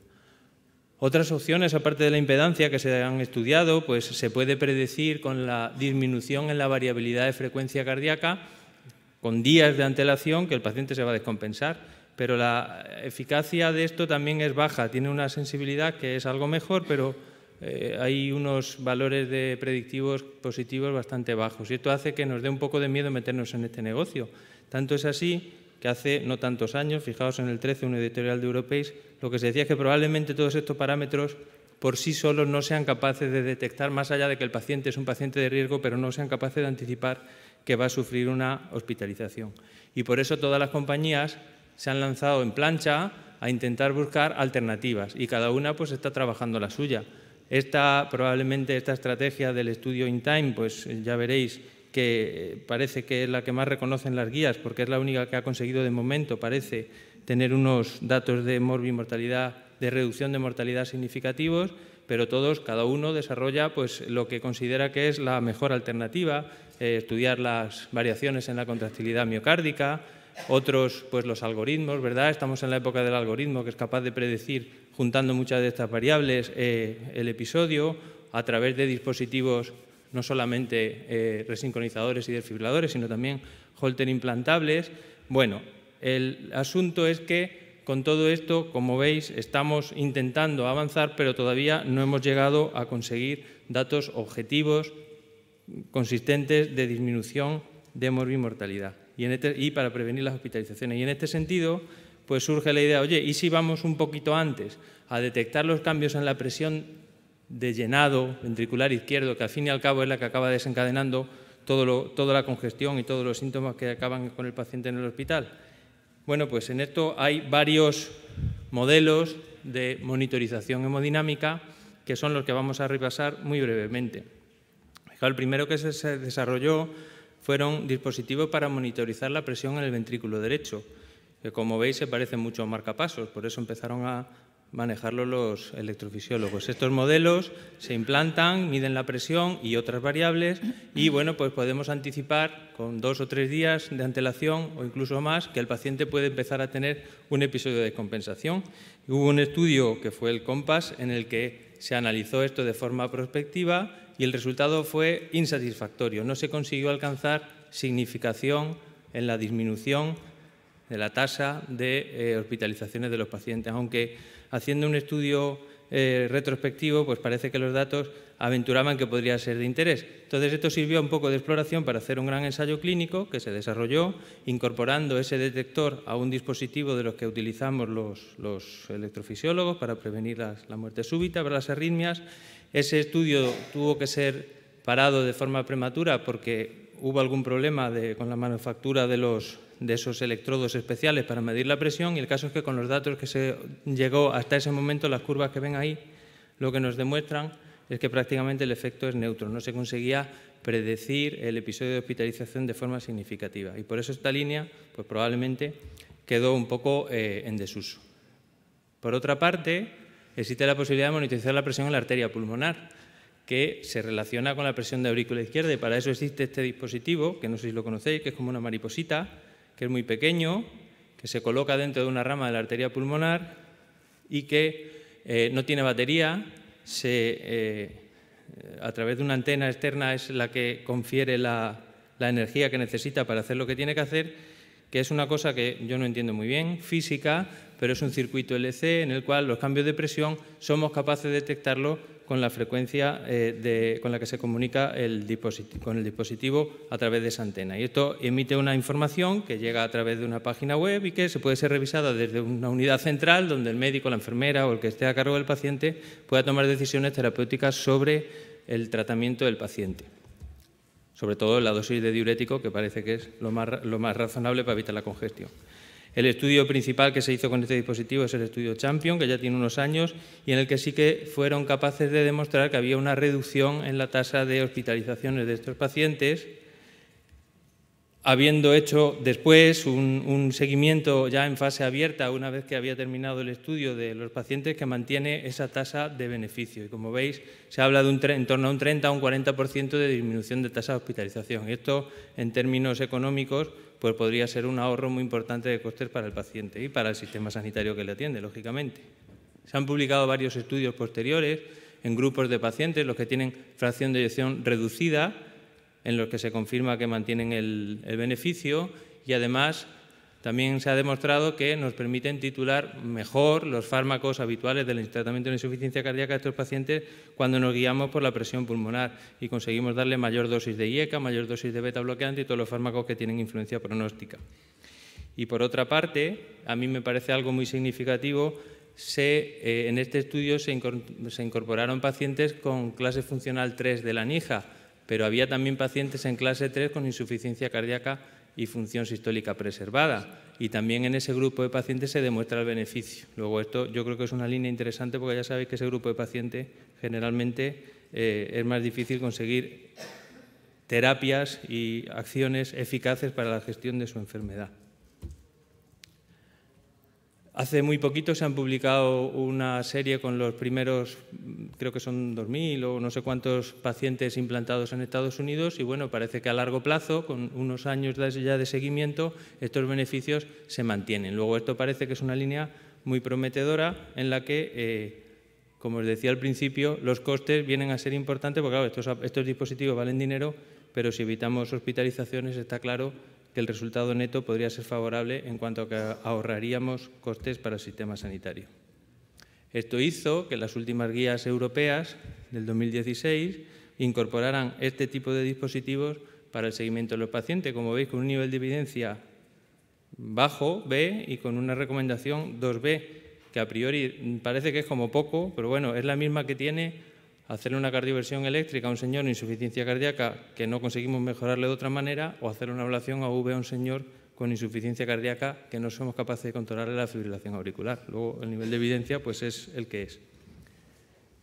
Otras opciones, aparte de la impedancia, que se han estudiado, pues se puede predecir con la disminución en la variabilidad de frecuencia cardíaca, con días de antelación, que el paciente se va a descompensar, pero la eficacia de esto también es baja, tiene una sensibilidad que es algo mejor, pero hay unos valores de predictivos positivos bastante bajos, y esto hace que nos dé un poco de miedo meternos en este negocio. Tanto es así que hace no tantos años, fijaos en el 13, un editorial de Europace, lo que se decía es que probablemente todos estos parámetros por sí solos no sean capaces de detectar, más allá de que el paciente es un paciente de riesgo, pero no sean capaces de anticipar que va a sufrir una hospitalización. Y por eso todas las compañías se han lanzado en plancha a intentar buscar alternativas y cada una pues está trabajando la suya. Probablemente esta estrategia del estudio in time, pues ya veréis que parece que es la que más reconocen las guías porque es la única que ha conseguido de momento, parece, tener unos datos de morbimortalidad, de reducción de mortalidad significativos, pero cada uno desarrolla pues, lo que considera que es la mejor alternativa, estudiar las variaciones en la contractilidad miocárdica, otros pues los algoritmos, ¿verdad? Estamos en la época del algoritmo que es capaz de predecir, juntando muchas de estas variables, el episodio a través de dispositivos no solamente resincronizadores y desfibriladores, sino también Holter implantables. Bueno, el asunto es que con todo esto, como veis, estamos intentando avanzar, pero todavía no hemos llegado a conseguir datos objetivos, consistentes de disminución de morbimortalidad y para prevenir las hospitalizaciones. Y en este sentido, pues surge la idea, oye, ¿y si vamos un poquito antes a detectar los cambios en la presión de llenado ventricular izquierdo, que al fin y al cabo es la que acaba desencadenando toda la congestión y todos los síntomas que acaban con el paciente en el hospital? Bueno, pues en esto hay varios modelos de monitorización hemodinámica que son los que vamos a repasar muy brevemente. El primero que se desarrolló fueron dispositivos para monitorizar la presión en el ventrículo derecho, que como veis se parecen mucho a marcapasos, por eso empezaron a manejarlo los electrofisiólogos. Estos modelos se implantan, miden la presión y otras variables y bueno, pues podemos anticipar con 2 o 3 días de antelación o incluso más que el paciente puede empezar a tener un episodio de descompensación. Hubo un estudio que fue el COMPASS en el que se analizó esto de forma prospectiva y el resultado fue insatisfactorio. No se consiguió alcanzar significación en la disminución de la tasa de hospitalizaciones de los pacientes, aunque haciendo un estudio retrospectivo, pues parece que los datos aventuraban que podría ser de interés. Entonces, esto sirvió un poco de exploración para hacer un gran ensayo clínico que se desarrolló incorporando ese detector a un dispositivo de los que utilizamos los electrofisiólogos para prevenir la muerte súbita, para las arritmias. Ese estudio tuvo que ser parado de forma prematura porque hubo algún problema con la manufactura de esos electrodos especiales para medir la presión y el caso es que con los datos que se llegó hasta ese momento, las curvas que ven ahí, lo que nos demuestran es que prácticamente el efecto es neutro, no se conseguía predecir el episodio de hospitalización de forma significativa y por eso esta línea pues probablemente quedó un poco en desuso. Por otra parte, existe la posibilidad de monitorizar la presión en la arteria pulmonar, que se relaciona con la presión de aurícula izquierda y para eso existe este dispositivo, que no sé si lo conocéis, que es como una mariposita, que es muy pequeño, que se coloca dentro de una rama de la arteria pulmonar y que no tiene batería, a través de una antena externa es la que confiere la energía que necesita para hacer lo que tiene que hacer, que es una cosa que yo no entiendo muy bien, física, pero es un circuito LC en el cual los cambios de presión somos capaces de detectarlo con la frecuencia con la que se comunica con el dispositivo a través de esa antena. Y esto emite una información que llega a través de una página web y que se puede ser revisada desde una unidad central donde el médico, la enfermera o el que esté a cargo del paciente pueda tomar decisiones terapéuticas sobre el tratamiento del paciente. Sobre todo la dosis de diurético, que parece que es lo más razonable para evitar la congestión. El estudio principal que se hizo con este dispositivo es el estudio Champion, que ya tiene unos años, y en el que sí que fueron capaces de demostrar que había una reducción en la tasa de hospitalizaciones de estos pacientes, habiendo hecho después un seguimiento ya en fase abierta, una vez que había terminado el estudio de los pacientes, que mantiene esa tasa de beneficio. Y como veis, se habla de en torno a un 30 a un 40% de disminución de tasa de hospitalización. Y esto, en términos económicos, pues podría ser un ahorro muy importante de costes para el paciente y para el sistema sanitario que le atiende, lógicamente. Se han publicado varios estudios posteriores en grupos de pacientes, los que tienen fracción de eyección reducida, en los que se confirma que mantienen el beneficio y además también se ha demostrado que nos permiten titular mejor los fármacos habituales del tratamiento de insuficiencia cardíaca de estos pacientes cuando nos guiamos por la presión pulmonar y conseguimos darle mayor dosis de IECA, mayor dosis de beta bloqueante y todos los fármacos que tienen influencia pronóstica. Y por otra parte, a mí me parece algo muy significativo en este estudio se incorporaron pacientes con clase funcional 3 de la NIJA, pero había también pacientes en clase 3 con insuficiencia cardíaca y función sistólica preservada. Y también en ese grupo de pacientes se demuestra el beneficio. Luego, esto yo creo que es una línea interesante porque ya sabéis que ese grupo de pacientes generalmente es más difícil conseguir terapias y acciones eficaces para la gestión de su enfermedad. Hace muy poquito se han publicado una serie con los primeros, creo que son 2.000 o no sé cuántos pacientes implantados en Estados Unidos y bueno, parece que a largo plazo, con unos años ya de seguimiento, estos beneficios se mantienen. Luego esto parece que es una línea muy prometedora en la que, como os decía al principio, los costes vienen a ser importantes porque claro, estos dispositivos valen dinero, pero si evitamos hospitalizaciones está claro que el resultado neto podría ser favorable en cuanto a que ahorraríamos costes para el sistema sanitario. Esto hizo que las últimas guías europeas del 2016 incorporaran este tipo de dispositivos para el seguimiento de los pacientes, como veis, con un nivel de evidencia bajo, B, y con una recomendación 2B, que a priori parece que es como poco, pero bueno, es la misma que tiene hacerle una cardioversión eléctrica a un señor con insuficiencia cardíaca que no conseguimos mejorarle de otra manera o hacer una ablación AV a un señor con insuficiencia cardíaca que no somos capaces de controlarle la fibrilación auricular. Luego, el nivel de evidencia pues es el que es.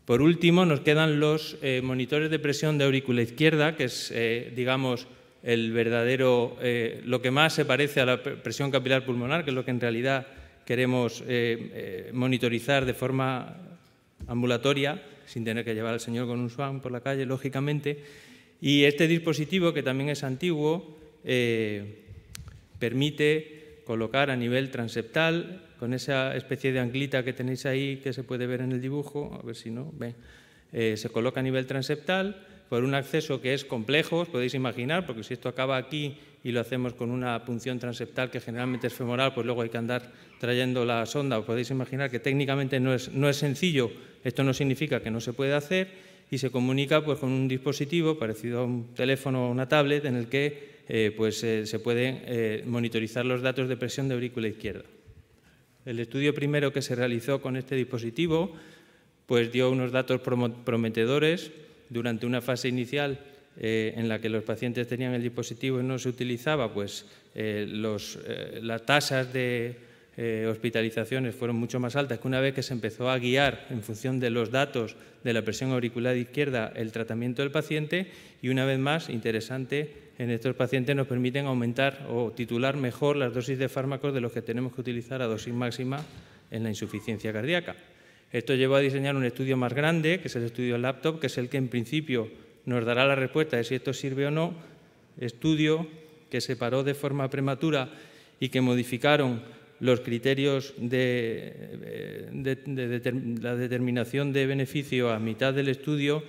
Por último, nos quedan los monitores de presión de aurícula izquierda, que es, digamos, el verdadero, lo que más se parece a la presión capilar pulmonar, que es lo que en realidad queremos monitorizar de forma ambulatoria, sin tener que llevar al señor con un SWAM por la calle, lógicamente. Y este dispositivo, que también es antiguo, permite colocar a nivel transeptal, con esa especie de anglita que tenéis ahí, que se puede ver en el dibujo, a ver si no, ven, se coloca a nivel transeptal por un acceso que es complejo, os podéis imaginar, porque si esto acaba aquí y lo hacemos con una punción transeptal que generalmente es femoral, pues luego hay que andar trayendo la sonda, os podéis imaginar que técnicamente no es sencillo. Esto no significa que no se pueda hacer y se comunica pues, con un dispositivo parecido a un teléfono o una tablet en el que se pueden monitorizar los datos de presión de aurícula izquierda. El estudio primero que se realizó con este dispositivo pues, dio unos datos prometedores durante una fase inicial en la que los pacientes tenían el dispositivo y no se utilizaba, pues las tasas de hospitalizaciones fueron mucho más altas que una vez que se empezó a guiar en función de los datos de la presión auricular izquierda el tratamiento del paciente y una vez más, interesante, en estos pacientes nos permiten aumentar o titular mejor las dosis de fármacos de los que tenemos que utilizar a dosis máxima en la insuficiencia cardíaca. Esto llevó a diseñar un estudio más grande, que es el estudio LAPTOP, que es el que en principio nos dará la respuesta de si esto sirve o no, estudio que se paró de forma prematura y que modificaron los criterios de la determinación de beneficio a mitad del estudio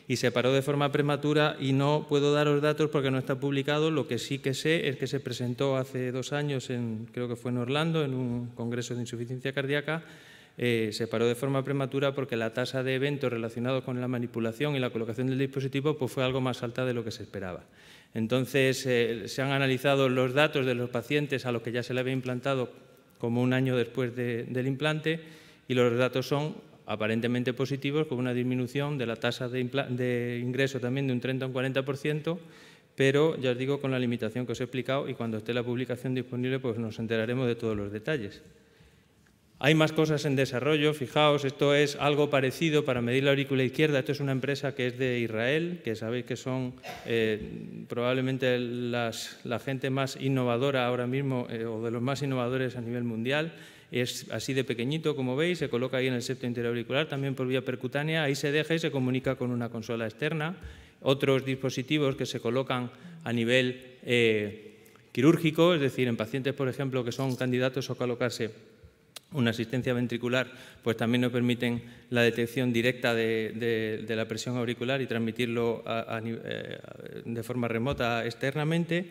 y se paró de forma prematura y no puedo daros datos porque no está publicado. Lo que sí que sé es que se presentó hace 2 años, creo que fue en Orlando, en un congreso de insuficiencia cardíaca. Se paró de forma prematura porque la tasa de eventos relacionados con la manipulación y la colocación del dispositivo pues fue algo más alta de lo que se esperaba. Entonces, se han analizado los datos de los pacientes a los que ya se le había implantado como 1 año después del implante y los datos son aparentemente positivos, con una disminución de la tasa de ingreso también de un 30 a un 40%, pero ya os digo con la limitación que os he explicado y cuando esté la publicación disponible pues nos enteraremos de todos los detalles. Hay más cosas en desarrollo, fijaos, esto es algo parecido para medir la aurícula izquierda. Esto es una empresa que es de Israel, que sabéis que son probablemente la gente más innovadora ahora mismo o de los más innovadores a nivel mundial. Es así de pequeñito, como veis, se coloca ahí en el septo interauricular, también por vía percutánea, ahí se deja y se comunica con una consola externa. Otros dispositivos que se colocan a nivel quirúrgico, es decir, en pacientes, por ejemplo, que son candidatos a colocarse una asistencia ventricular, pues también nos permiten la detección directa de la presión auricular y transmitirlo de forma remota externamente.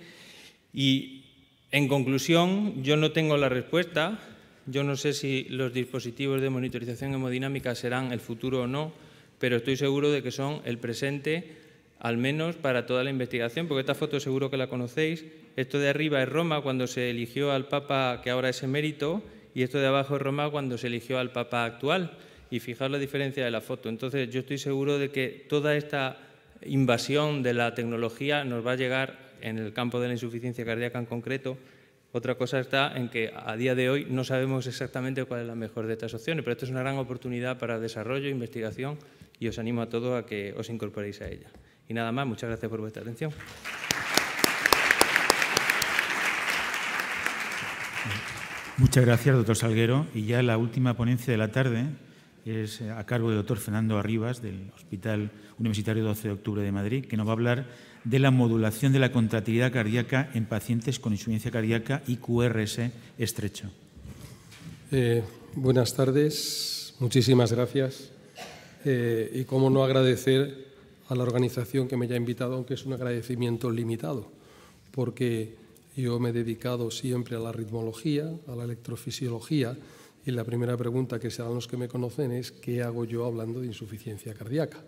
Y, en conclusión, yo no tengo la respuesta. Yo no sé si los dispositivos de monitorización hemodinámica serán el futuro o no, pero estoy seguro de que son el presente, al menos para toda la investigación, porque esta foto seguro que la conocéis. Esto de arriba es Roma, cuando se eligió al Papa que ahora es emérito, y esto de abajo es Roma cuando se eligió al Papa actual. Y fijaos la diferencia de la foto. Entonces, yo estoy seguro de que toda esta invasión de la tecnología nos va a llegar en el campo de la insuficiencia cardíaca en concreto. Otra cosa está en que a día de hoy no sabemos exactamente cuál es la mejor de estas opciones, pero esto es una gran oportunidad para desarrollo e investigación y os animo a todos a que os incorporéis a ella. Y nada más, muchas gracias por vuestra atención. Muchas gracias, doctor Salguero. Y ya la última ponencia de la tarde es a cargo del doctor Fernando Arribas, del Hospital Universitario 12 de Octubre de Madrid, que nos va a hablar de la modulación de la contractilidad cardíaca en pacientes con insuficiencia cardíaca y QRS estrecho. Buenas tardes, muchísimas gracias. Y cómo no agradecer a la organización que me haya invitado, aunque es un agradecimiento limitado, porque yo me he dedicado siempre a la ritmología, a la electrofisiología, y la primera pregunta que se harán los que me conocen es ¿qué hago yo hablando de insuficiencia cardíaca?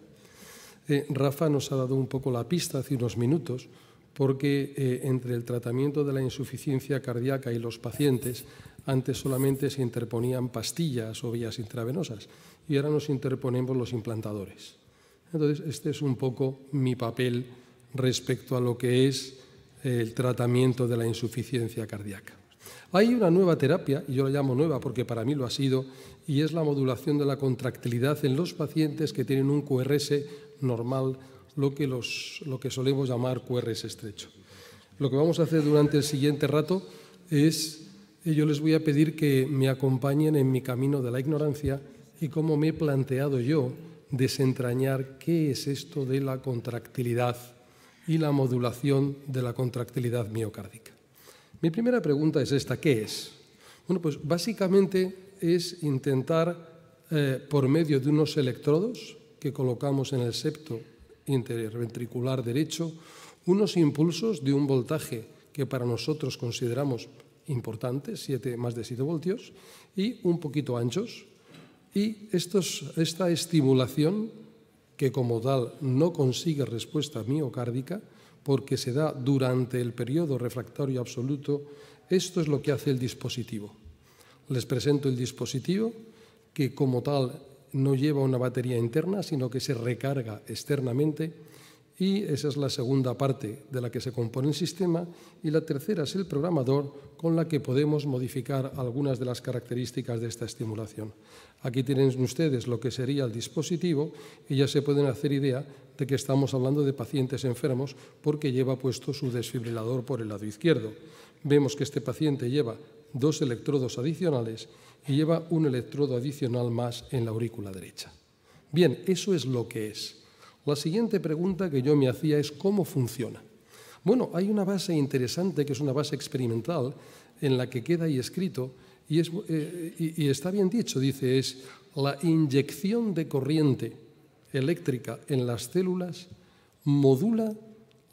Rafa nos ha dado un poco la pista hace unos minutos, porque entre el tratamiento de la insuficiencia cardíaca y los pacientes, antes solamente se interponían pastillas o vías intravenosas, y ahora nos interponemos los implantadores. Entonces, este es un poco mi papel respecto a lo que es el tratamiento de la insuficiencia cardíaca. Hay una nueva terapia, y yo la llamo nueva porque para mí lo ha sido, y es la modulación de la contractilidad en los pacientes que tienen un QRS normal, lo que solemos llamar QRS estrecho. Lo que vamos a hacer durante el siguiente rato es, yo les voy a pedir que me acompañen en mi camino de la ignorancia y cómo me he planteado yo desentrañar qué es esto de la contractilidad y la modulación de la contractilidad miocárdica. Mi primera pregunta es esta, ¿qué es? Bueno, pues básicamente es intentar, por medio de unos electrodos que colocamos en el septo interventricular derecho, unos impulsos de un voltaje que para nosotros consideramos importantes, más de 7 voltios, y un poquito anchos. Y esta estimulación, que como tal no consigue respuesta miocárdica, porque se da durante el periodo refractario absoluto, esto es lo que hace el dispositivo. Les presento el dispositivo, que como tal no lleva una batería interna, sino que se recarga externamente, y esa es la segunda parte de la que se compone el sistema, y la tercera es el programador, con la que podemos modificar algunas de las características de esta estimulación. Aquí tienen ustedes lo que sería el dispositivo y ya se pueden hacer idea de que estamos hablando de pacientes enfermos porque lleva puesto su desfibrilador por el lado izquierdo. Vemos que este paciente lleva 2 electrodos adicionales y lleva un electrodo adicional más en la aurícula derecha. Bien, eso es lo que es. La siguiente pregunta que yo me hacía es ¿cómo funciona? Bueno, hay una base interesante que es una base experimental en la que queda ahí escrito y está bien dicho, dice, es la inyección de corriente eléctrica en las células modula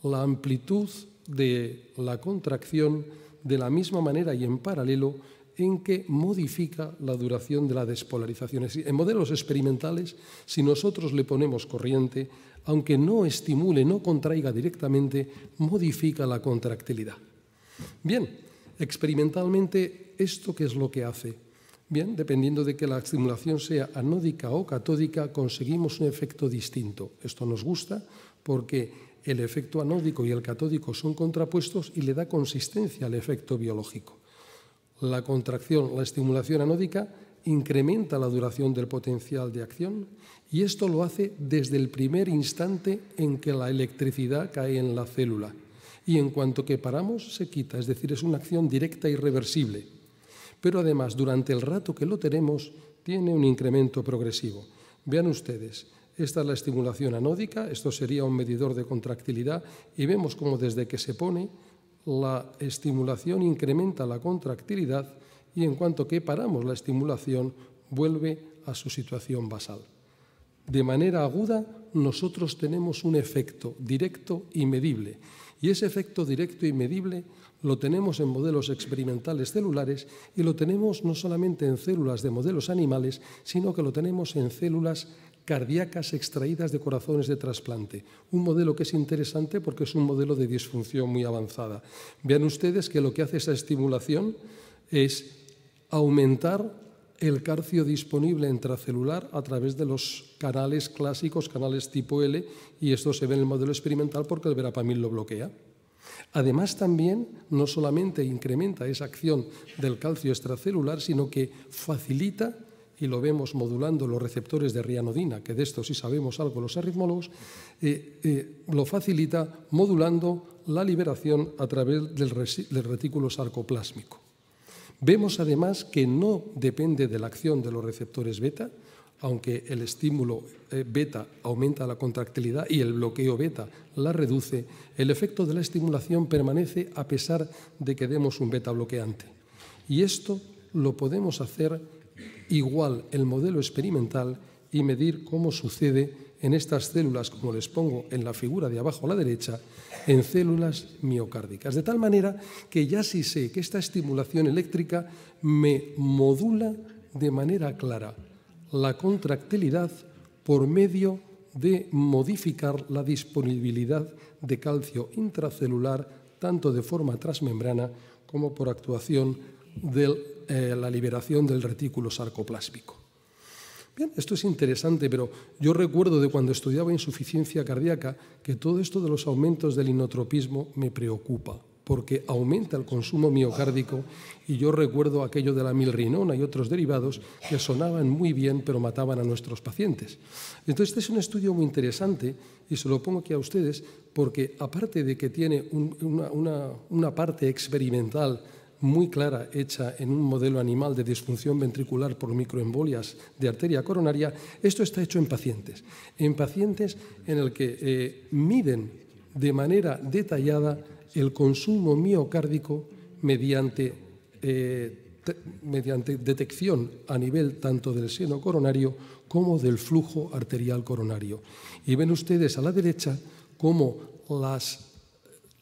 la amplitud de la contracción de la misma manera y en paralelo en que modifica la duración de la despolarización. Es decir, en modelos experimentales, si nosotros le ponemos corriente, aunque no estimule, no contraiga directamente, modifica la contractilidad. Bien, experimentalmente, ¿esto qué es lo que hace? Bien, dependiendo de que la estimulación sea anódica o catódica, conseguimos un efecto distinto. Esto nos gusta porque el efecto anódico y el catódico son contrapuestos y le da consistencia al efecto biológico. La contracción, la estimulación anódica, incrementa la duración del potencial de acción y esto lo hace desde el primer instante en que la electricidad cae en la célula. Y en cuanto que paramos, se quita, es decir, es una acción directa y reversible. Pero además, durante el rato que lo tenemos, tiene un incremento progresivo. Vean ustedes, esta es la estimulación anódica, esto sería un medidor de contractilidad, y vemos como desde que se pone, la estimulación incrementa la contractilidad y en cuanto que paramos la estimulación, vuelve a su situación basal. De manera aguda, nosotros tenemos un efecto directo y medible. Y ese efecto directo y medible lo tenemos en modelos experimentales celulares y lo tenemos no solamente en células de modelos animales, sino que lo tenemos en células cardíacas extraídas de corazones de trasplante. Un modelo que es interesante porque es un modelo de disfunción muy avanzada. Vean ustedes que lo que hace esa estimulación es aumentar el calcio disponible intracelular a través de los canales clásicos, canales tipo L, y esto se ve en el modelo experimental porque el verapamil lo bloquea. Además, también no solamente incrementa esa acción del calcio extracelular, sino que facilita, y lo vemos modulando los receptores de rianodina, que de esto sí sabemos algo los arritmólogos, lo facilita modulando la liberación a través del retículo sarcoplásmico. Vemos además que no depende de la acción de los receptores beta, aunque el estímulo beta aumenta la contractilidad y el bloqueo beta la reduce, el efecto de la estimulación permanece a pesar de que demos un beta bloqueante. Y esto lo podemos hacer igual el modelo experimental y medir cómo sucede en estas células, como les pongo en la figura de abajo a la derecha, en células miocárdicas. De tal manera que ya sí sé que esta estimulación eléctrica me modula de manera clara la contractilidad por medio de modificar la disponibilidad de calcio intracelular, tanto de forma transmembrana como por actuación de la liberación del retículo sarcoplásmico. Bien, esto es interesante, pero yo recuerdo de cuando estudiaba insuficiencia cardíaca que todo esto de los aumentos del inotropismo me preocupa, porque aumenta el consumo miocárdico y yo recuerdo aquello de la milrinona y otros derivados que sonaban muy bien pero mataban a nuestros pacientes. Entonces este es un estudio muy interesante y se lo pongo aquí a ustedes porque aparte de que tiene una parte experimental muy clara hecha en un modelo animal de disfunción ventricular por microembolias de arteria coronaria, esto está hecho en pacientes en el que miden de manera detallada el consumo miocárdico mediante detección a nivel tanto del seno coronario como del flujo arterial coronario. Y ven ustedes a la derecha cómo las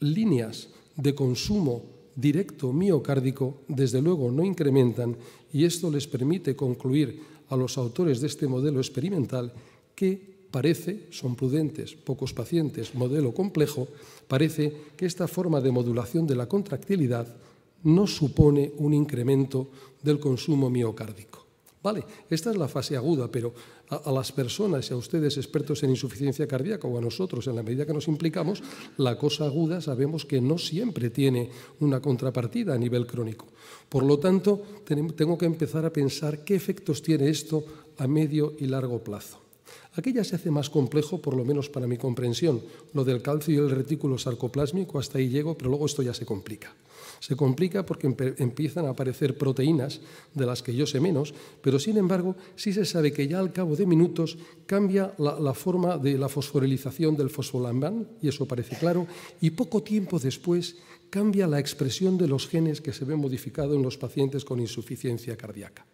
líneas de consumo directo miocárdico desde luego no incrementan y esto les permite concluir a los autores de este modelo experimental que parece, son prudentes, pocos pacientes, modelo complejo, parece que esta forma de modulación de la contractilidad no supone un incremento del consumo miocárdico. Vale, esta es la fase aguda, pero a las personas y a ustedes expertos en insuficiencia cardíaca o a nosotros, en la medida que nos implicamos, la cosa aguda sabemos que no siempre tiene una contrapartida a nivel crónico. Por lo tanto, tengo que empezar a pensar qué efectos tiene esto a medio y largo plazo. Aquí ya se hace más complejo, por lo menos para mi comprensión, lo del calcio y el retículo sarcoplásmico, hasta ahí llego, pero luego esto ya se complica. Se complica porque empiezan a aparecer proteínas de las que yo sé menos, pero sin embargo sí se sabe que ya al cabo de minutos cambia la forma de la fosforilización del fosfolamban, y eso parece claro, y poco tiempo después cambia la expresión de los genes que se ven modificados en los pacientes con insuficiencia cardíaca.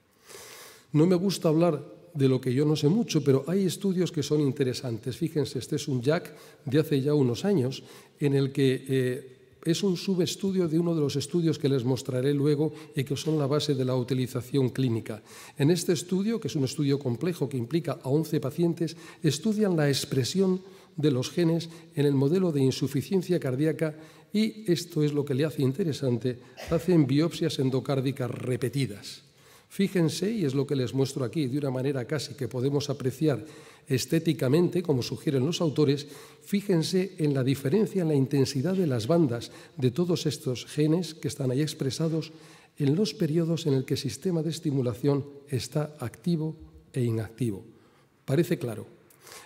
No me gusta hablar de lo que yo no sé mucho, pero hay estudios que son interesantes. Fíjense, este es un JAK de hace ya unos años, en el que es un subestudio de uno de los estudios que les mostraré luego y que son la base de la utilización clínica. En este estudio, que es un estudio complejo que implica a 11 pacientes, estudian la expresión de los genes en el modelo de insuficiencia cardíaca y esto es lo que le hace interesante, hacen biopsias endocárdicas repetidas. Fíjense, y es lo que les muestro aquí de una manera casi que podemos apreciar estéticamente, como sugieren los autores, fíjense en la diferencia en la intensidad de las bandas de todos estos genes que están ahí expresados en los periodos en el que el sistema de estimulación está activo e inactivo. Parece claro.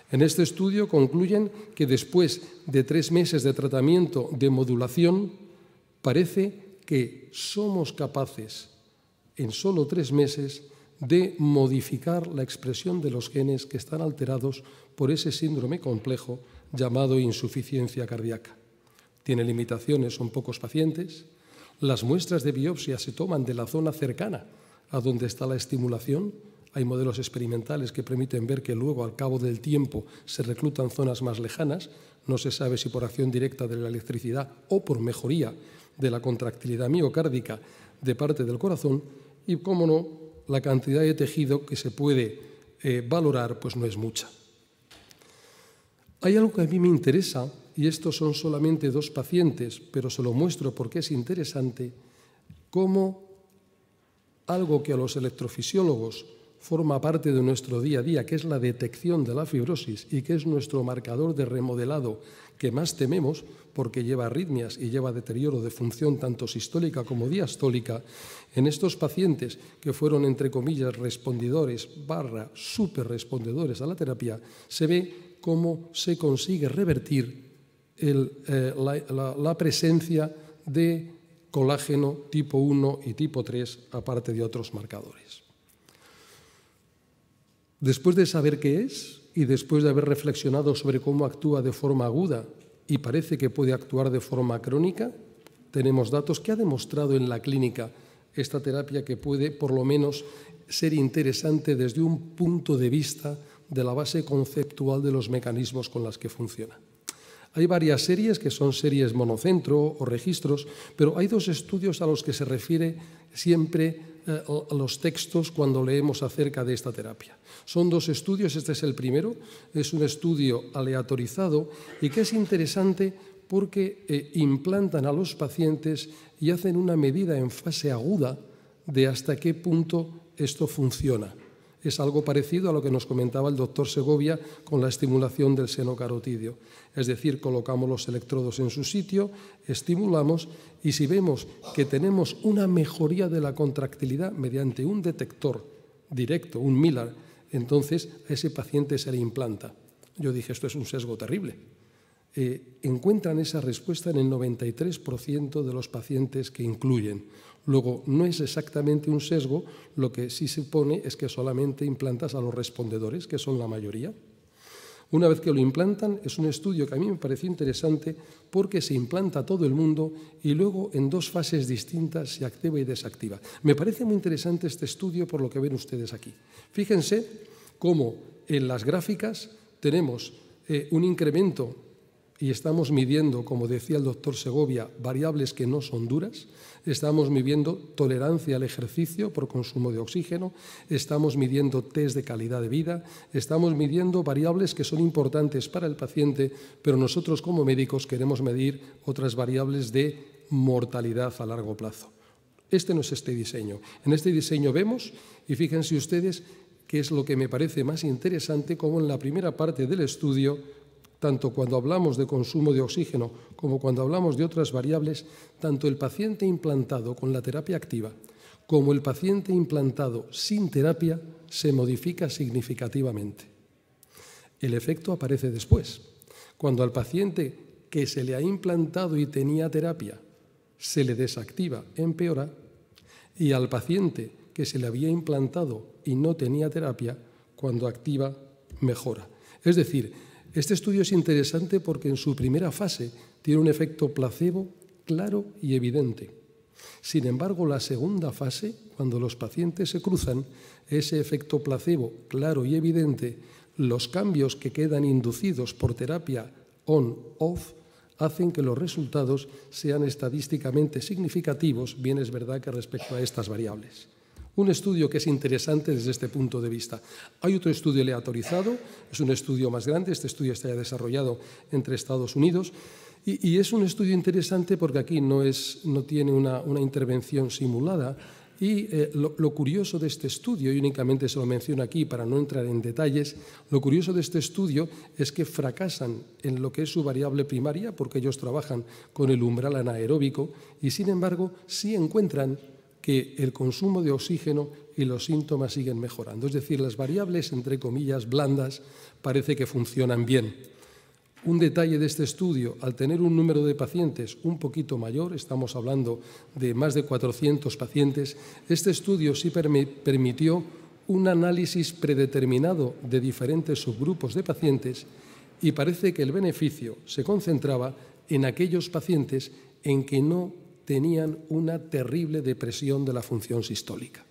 En este estudio concluyen que después de 3 meses de tratamiento de modulación, parece que somos capaces en solo 3 meses de modificar la expresión de los genes que están alterados por ese síndrome complejo llamado insuficiencia cardíaca. Tiene limitaciones, son pocos pacientes. Las muestras de biopsia se toman de la zona cercana a donde está la estimulación. Hay modelos experimentales que permiten ver que luego, al cabo del tiempo, se reclutan zonas más lejanas. No se sabe si por acción directa de la electricidad o por mejoría de la contractilidad miocárdica de parte del corazón. Y, cómo no, la cantidad de tejido que se puede valorar pues no es mucha. Hay algo que a mí me interesa, y estos son solamente 2 pacientes, pero se lo muestro porque es interesante, cómo algo que a los electrofisiólogos forma parte de nuestro día a día, que es la detección de la fibrosis y que es nuestro marcador de remodelado que más tememos porque lleva arritmias y lleva deterioro de función tanto sistólica como diastólica, en estos pacientes que fueron, entre comillas, respondidores / superrespondedores a la terapia, se ve cómo se consigue revertir la presencia de colágeno tipo 1 y tipo 3, aparte de otros marcadores. Después de saber qué es y después de haber reflexionado sobre cómo actúa de forma aguda y parece que puede actuar de forma crónica, tenemos datos que ha demostrado en la clínica esta terapia que puede, por lo menos, ser interesante desde un punto de vista de la base conceptual de los mecanismos con las que funciona. Hay varias series que son series monocentro o registros, pero hay dos estudios a los que se refiere siempre los textos cuando leemos acerca de esta terapia. Son dos estudios, este es el primero, es un estudio aleatorizado y que es interesante porque implantan a los pacientes y hacen una medida en fase aguda de hasta qué punto esto funciona. Es algo parecido a lo que nos comentaba el doctor Segovia con la estimulación del seno carotídeo. Es decir, colocamos los electrodos en su sitio, estimulamos y si vemos que tenemos una mejoría de la contractilidad mediante un detector directo, un Millar, entonces a ese paciente se le implanta. Yo dije, esto es un sesgo terrible. Encuentran esa respuesta en el 93% de los pacientes que incluyen. Luego, no es exactamente un sesgo, lo que sí se pone es que solamente implantas a los respondedores, que son la mayoría. Una vez que lo implantan, es un estudio que a mí me pareció interesante porque se implanta a todo el mundo y luego en dos fases distintas se activa y desactiva. Me parece muy interesante este estudio por lo que ven ustedes aquí. Fíjense cómo en las gráficas tenemos un incremento y estamos midiendo, como decía el doctor Segovia, variables que no son duras. Estamos midiendo tolerancia al ejercicio por consumo de oxígeno, estamos midiendo test de calidad de vida, estamos midiendo variables que son importantes para el paciente, pero nosotros como médicos queremos medir otras variables de mortalidad a largo plazo. Este no es este diseño. En este diseño vemos, y fíjense ustedes, que es lo que me parece más interesante, como en la primera parte del estudio, tanto cuando hablamos de consumo de oxígeno como cuando hablamos de otras variables, tanto el paciente implantado con la terapia activa como el paciente implantado sin terapia se modifica significativamente. El efecto aparece después. Cuando al paciente que se le ha implantado y tenía terapia se le desactiva, empeora, y al paciente que se le había implantado y no tenía terapia, cuando activa, mejora. Es decir, este estudio es interesante porque en su primera fase tiene un efecto placebo claro y evidente. Sin embargo, la segunda fase, cuando los pacientes se cruzan, ese efecto placebo claro y evidente, los cambios que quedan inducidos por terapia on-off, hacen que los resultados sean estadísticamente significativos, bien es verdad que respecto a estas variables. Un estudio que es interesante desde este punto de vista. Hay otro estudio aleatorizado, es un estudio más grande, este estudio está ya desarrollado entre Estados Unidos y es un estudio interesante porque aquí no tiene una intervención simulada y lo curioso de este estudio, y únicamente se lo menciono aquí para no entrar en detalles, lo curioso de este estudio es que fracasan en lo que es su variable primaria porque ellos trabajan con el umbral anaeróbico y sin embargo sí encuentran que el consumo de oxígeno y los síntomas siguen mejorando. Es decir, las variables, entre comillas, blandas, parece que funcionan bien. Un detalle de este estudio, al tener un número de pacientes un poquito mayor, estamos hablando de más de 400 pacientes, este estudio sí permitió un análisis predeterminado de diferentes subgrupos de pacientes y parece que el beneficio se concentraba en aquellos pacientes en que no tenían una terrible depresión de la función sistólica.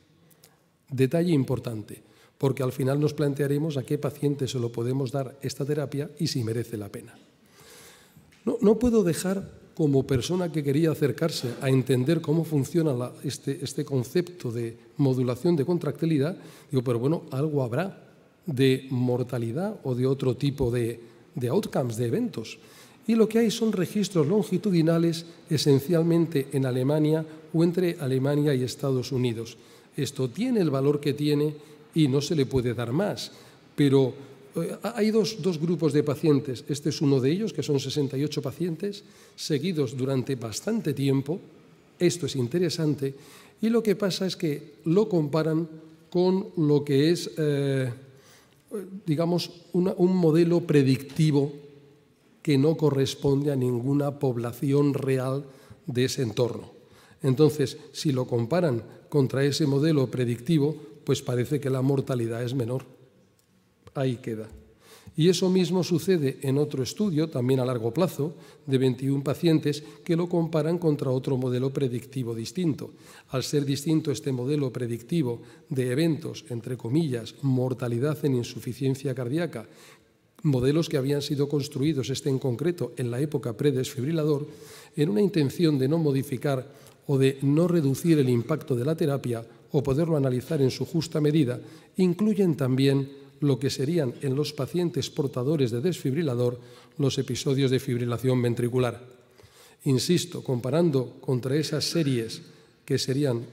Detalle importante, porque al final nos plantearemos a qué paciente se lo podemos dar esta terapia y si merece la pena. No puedo dejar, como persona que quería acercarse a entender cómo funciona este concepto de modulación de contractilidad, digo, pero bueno, algo habrá de mortalidad o de otro tipo de outcomes, de eventos. Y lo que hay son registros longitudinales esencialmente en Alemania o entre Alemania y Estados Unidos. Esto tiene el valor que tiene y no se le puede dar más. Pero hay dos grupos de pacientes. Este es uno de ellos, que son 68 pacientes, seguidos durante bastante tiempo. Esto es interesante. Y lo que pasa es que lo comparan con lo que es, digamos, un modelo predictivo que no corresponde a ninguna población real de ese entorno. Entonces, si lo comparan contra ese modelo predictivo, pues parece que la mortalidad es menor. Ahí queda. Y eso mismo sucede en otro estudio, también a largo plazo, de 21 pacientes que lo comparan contra otro modelo predictivo distinto. Al ser distinto este modelo predictivo de eventos, entre comillas, mortalidad en insuficiencia cardíaca, modelos que habían sido construidos, este en concreto, en la época predesfibrilador, en una intención de no modificar o de no reducir el impacto de la terapia o poderlo analizar en su justa medida, incluyen también lo que serían en los pacientes portadores de desfibrilador los episodios de fibrilación ventricular. Insisto, comparando contra esas series que serían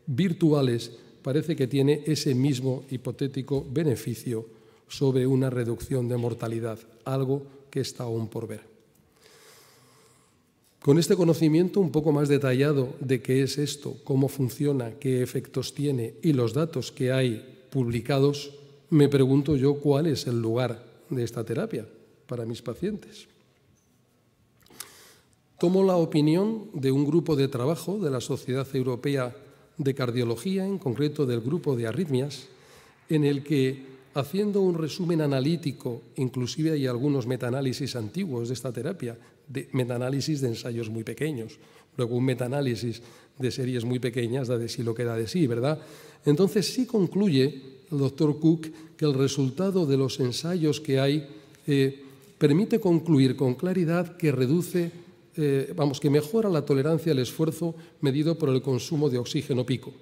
virtuales, parece que tiene ese mismo hipotético beneficio sobre una reducción de mortalidad, algo que está aún por ver. Con este conocimiento un poco más detallado de qué es esto, cómo funciona, qué efectos tiene y los datos que hay publicados, me pregunto yo cuál es el lugar de esta terapia para mis pacientes. Tomo la opinión de un grupo de trabajo de la Sociedad Europea de Cardiología, en concreto del grupo de arritmias, en el que, haciendo un resumen analítico, inclusive hay algunos metaanálisis antiguos de esta terapia, de metaanálisis de ensayos muy pequeños, luego un metaanálisis de series muy pequeñas da de sí lo que da de sí, ¿verdad? Entonces sí concluye el doctor Cook que el resultado de los ensayos que hay permite concluir con claridad que reduce, que mejora la tolerancia al esfuerzo medido por el consumo de oxígeno pico.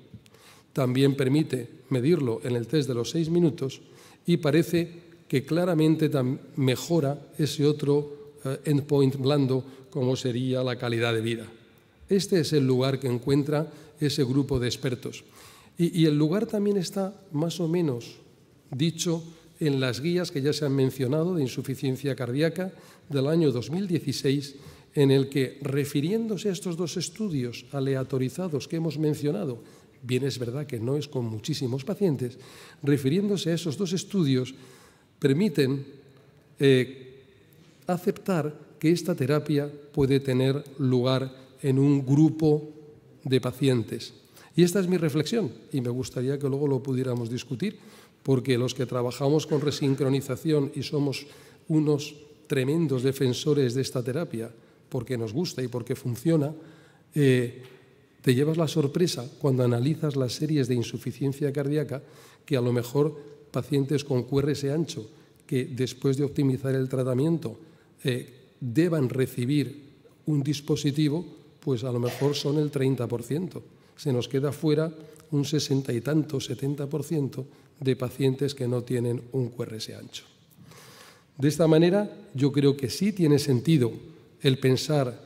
También permite medirlo en el test de los 6 minutos y parece que claramente mejora ese otro endpoint blando como sería la calidad de vida. Este es el lugar que encuentra ese grupo de expertos. Y el lugar también está más o menos dicho en las guías que ya se han mencionado de insuficiencia cardíaca del año 2016, en el que, refiriéndose a estos dos estudios aleatorizados que hemos mencionado, bien es verdad que no es con muchísimos pacientes, refiriéndose a esos dos estudios, permiten aceptar que esta terapia puede tener lugar en un grupo de pacientes. Y esta es mi reflexión y me gustaría que luego lo pudiéramos discutir, porque los que trabajamos con resincronización y somos unos tremendos defensores de esta terapia, porque nos gusta y porque funciona, te llevas la sorpresa cuando analizas las series de insuficiencia cardíaca que a lo mejor pacientes con QRS ancho que después de optimizar el tratamiento deban recibir un dispositivo, pues a lo mejor son el 30%. Se nos queda fuera un 60 y tanto, 70% de pacientes que no tienen un QRS ancho. De esta manera, yo creo que sí tiene sentido el pensar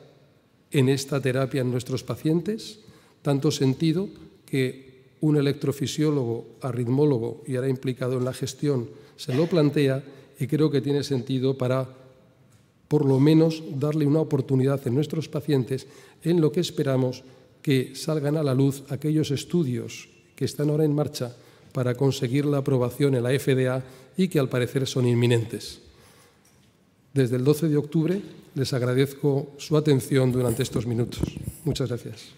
en esta terapia en nuestros pacientes, tanto sentido que un electrofisiólogo, arritmólogo y ahora implicado en la gestión se lo plantea, y creo que tiene sentido para, por lo menos, darle una oportunidad en nuestros pacientes en lo que esperamos que salgan a la luz aquellos estudios que están ahora en marcha para conseguir la aprobación en la FDA y que al parecer son inminentes. Desde el 12 de octubre les agradezco su atención durante estos minutos. Muchas gracias.